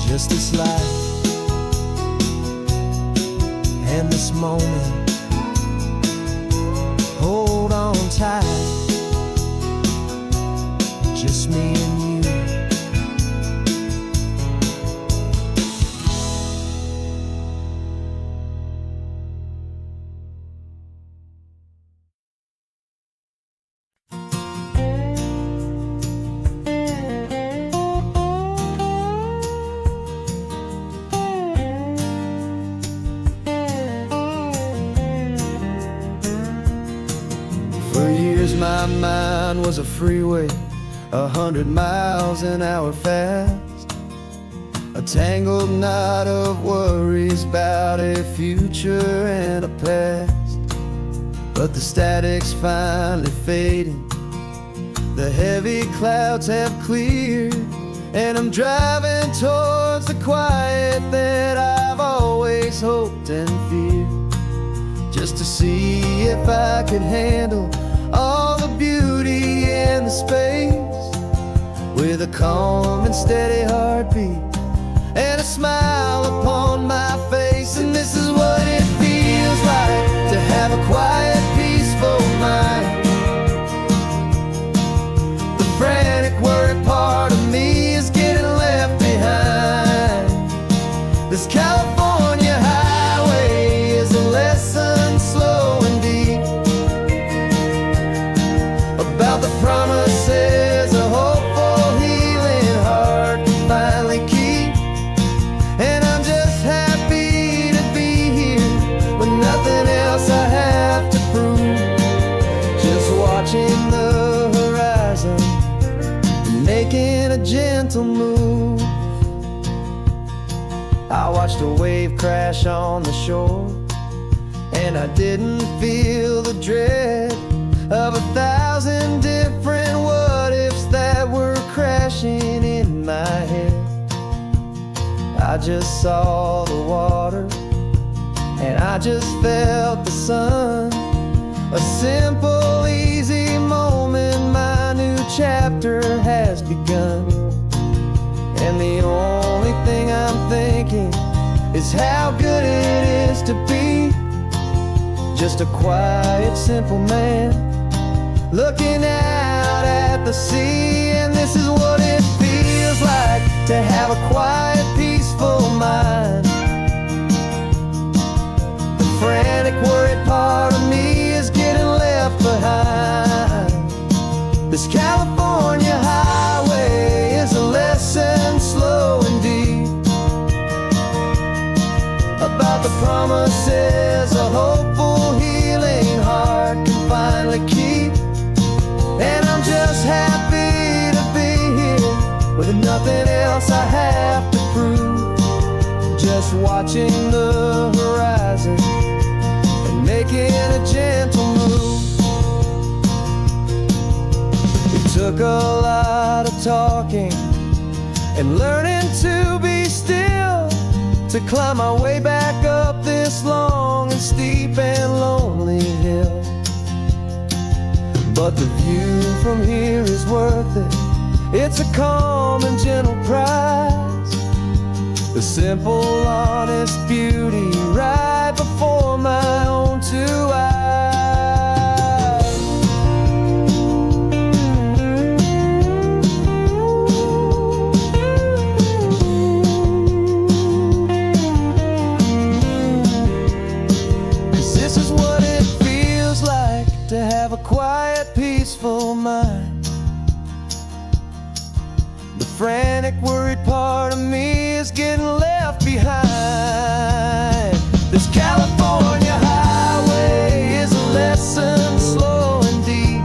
Just this life and this moment, hold on tight. just me and you. For years my mind was a freeway, 100 miles an hour fast, a tangled knot of worries about a future and a past. But the static's finally fading, the heavy clouds have cleared, and I'm driving towards the quiet that I've always hoped and feared, just to see if I could handle all the beauty and the space, with a calm and steady heartbeat and a smile upon my face. And this is what it feels like to have a quiet, peaceful mind. The frantic, worried part of me is getting left behind. This California highway is a lesson slow and deep about the promises a hopeful, healing heart can finally keep. And I'm just happy to be here with nothing else I have to prove, just watching the horizon and making a gentle move. I watched a wave crash on the shore, and I didn't feel the dread of 1,000 different what-ifs that were crashing in my head. I just saw the water, and I just felt the sun. A simple, easy moment, my new chapter has begun. And the only thing I'm thinking is how good it is to be just a quiet, simple man looking out at the sea. And this is what it feels like to have a quiet, peaceful mind. The frantic, worried part of me is getting left behind. This California highway is a lesson slow and deep about the promises a hopeful, healing heart can finally keep. And I'm just happy to be here with nothing else I have to prove, just watching the horizon and making a gentle move. It took a lot of talking and learning to be still to climb my way back up this long and steep and lonely hill. But the view from here is worth it. It's a calm and gentle prize, the simple, honest beauty right before my own two eyes. This is what it feels like to have a quiet, peaceful mind. The frantic, worried part of me is getting left behind. This California highway is a lesson slow and deep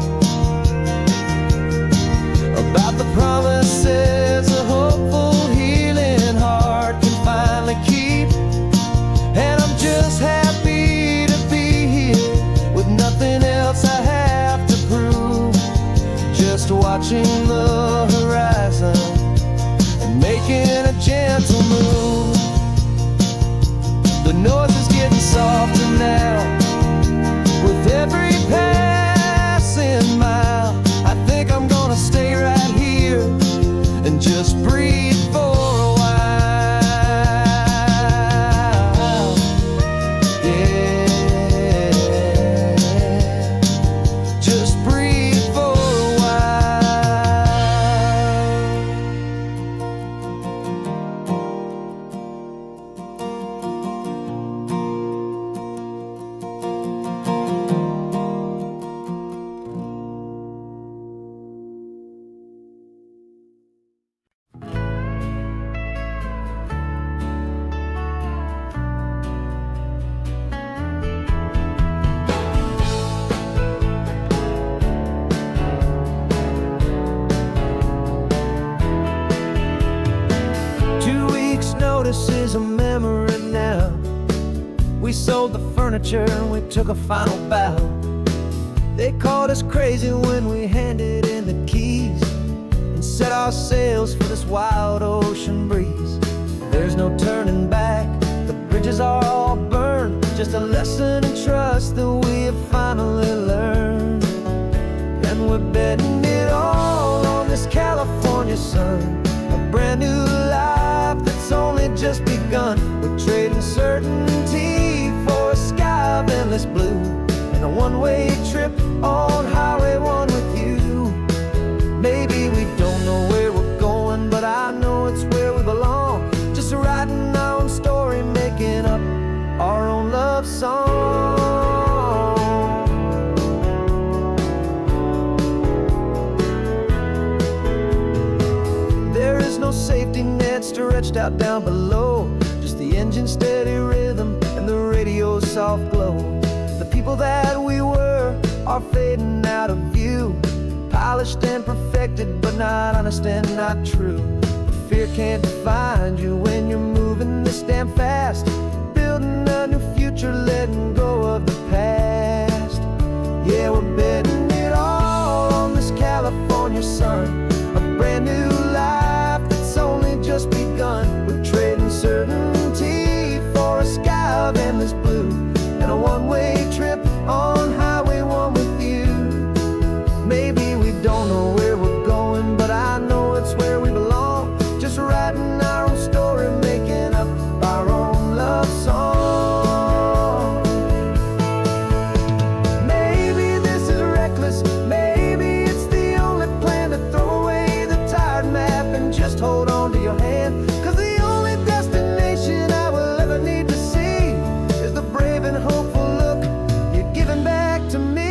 about the promises a hopeful, healing heart can finally keep. And I'm just happy to be here with nothing else I have to prove, just watching the horizon and making a gentle move. The noise is getting softer now with every passing mile. I think I'm gonna stay right here and just breathe for a while. Yeah, just breathe for a while. is a memory now. We sold the furniture and we took a final bow. They called us crazy when we handed in the keys and set our sails for this wild ocean breeze. There's no turning back, the bridges are all burned. Just a lesson in trust that we have finally learned. And we're betting it all on this California sun, a brand new life that's only just begun. We're trading certainty for a sky of endless blue and a one-way trip on Highway 1 with you. Maybe we don't know where we're going, but I know it's where we belong. Just writing our own story, making up our own love song. There is no safety net stretched out down below, just the engine's steady rhythm and the radio's soft glow. The people that we were are fading out of view, polished and perfected, but not honest and not true. Fear can't define you when you're moving this damn fast, building a new future, letting go of the past. Yeah, we're betting it all on this California sun, a brand new life that's only just begun. We're trading certainty for a sky of endless blue and a one-way trip on Highway 1 with you. Maybe we don't know where we're going, but I know it's where we belong. Just writing our own story, making up our own love song. Maybe this is reckless, maybe it's the only plan to throw away the tired map and just hold on to your hand. 'Cause the only destination I will ever need to see is the brave and hopeful look you're giving back to me.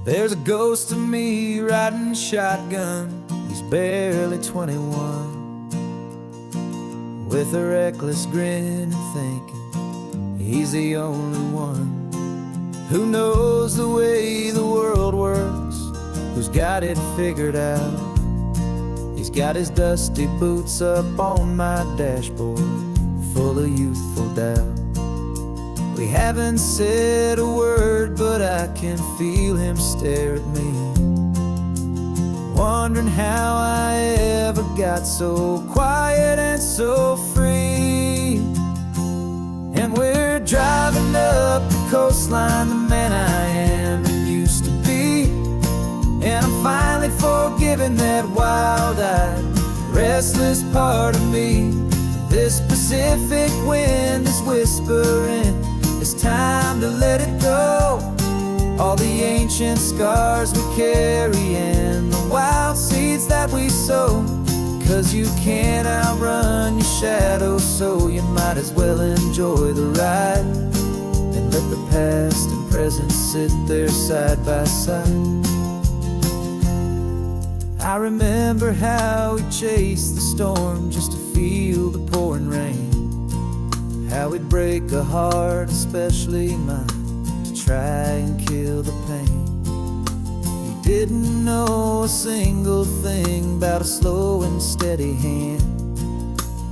There's a ghost of me riding shotgun. He's barely 21, with a reckless grin and thinking he's the only one who knows the way the world works, who's got it figured out. He's got his dusty boots up on my dashboard, full of youthful doubt. We haven't said a word, but I can feel him stare at me, wondering how I ever got so quiet and so free. And we're driving up the coastline, the man I am and used to be. And I'm finally forgiving that wild-eyed, restless part of me. This Pacific wind is whispering, it's time to let it go. All the ancient scars we carry and the wild seeds that we sow. 'Cause you can't outrun your shadow, so you might as well enjoy the ride and let the past and present sit there side by side. I remember how we chased the storm just to feel the pouring rain, how we'd break a heart, especially mine, to try and kill the pain. We didn't know a single thing about a slow and steady hand.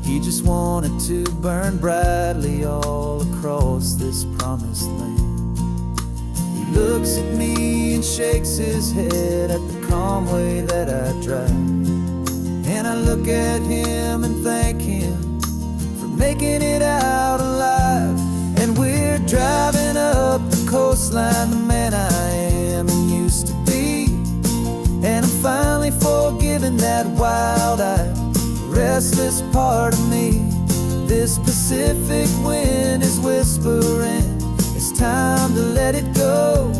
He just wanted to burn brightly all across this promised land. He looks at me and shakes his head at the calm way that I drive. And I look at him and thank him for making it out alive. And we're driving up the coastline, the man I am and used to be. And I'm finally forgiving that wild-eyed, restless part of me. This Pacific wind is whispering, it's time to let it go.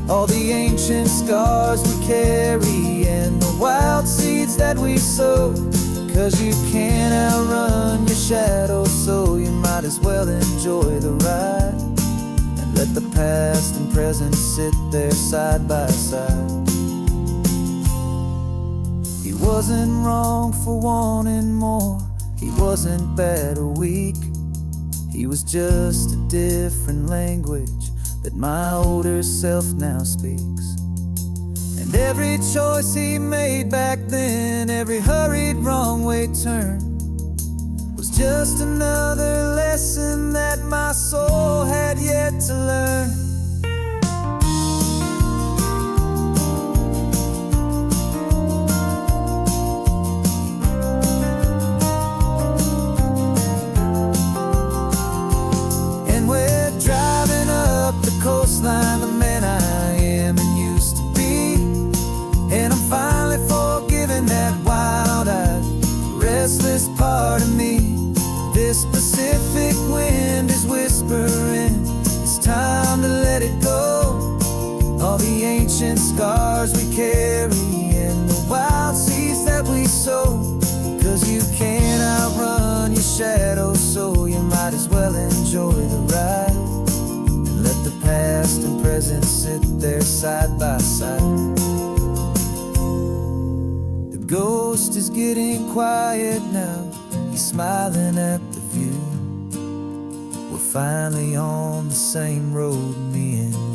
All the ancient scars we carry and the wild seeds that we sow. 'Cause you can't outrun your shadow, so you might as well enjoy the ride. And let the past and present sit there side by side. He wasn't wrong for wanting more. He wasn't bad or weak. He was just a different language that my older self now speaks. And every choice he made back then, every hurried wrong way turn, was just another lesson that my soul had yet to learn. Coastline, the man I am and used to be. And I'm finally forgiving that wild-eyed, restless part of me. This Pacific wind is whispering, it's time to let it go. All the ancient scars we carry and the wild seeds that we sow. 'Cause you can't outrun your shadow, so you might as well enjoy the ride. Let the past and present sit there side by side. The ghost is getting quiet now. He's smiling at the view. We're finally on the same road, me and you.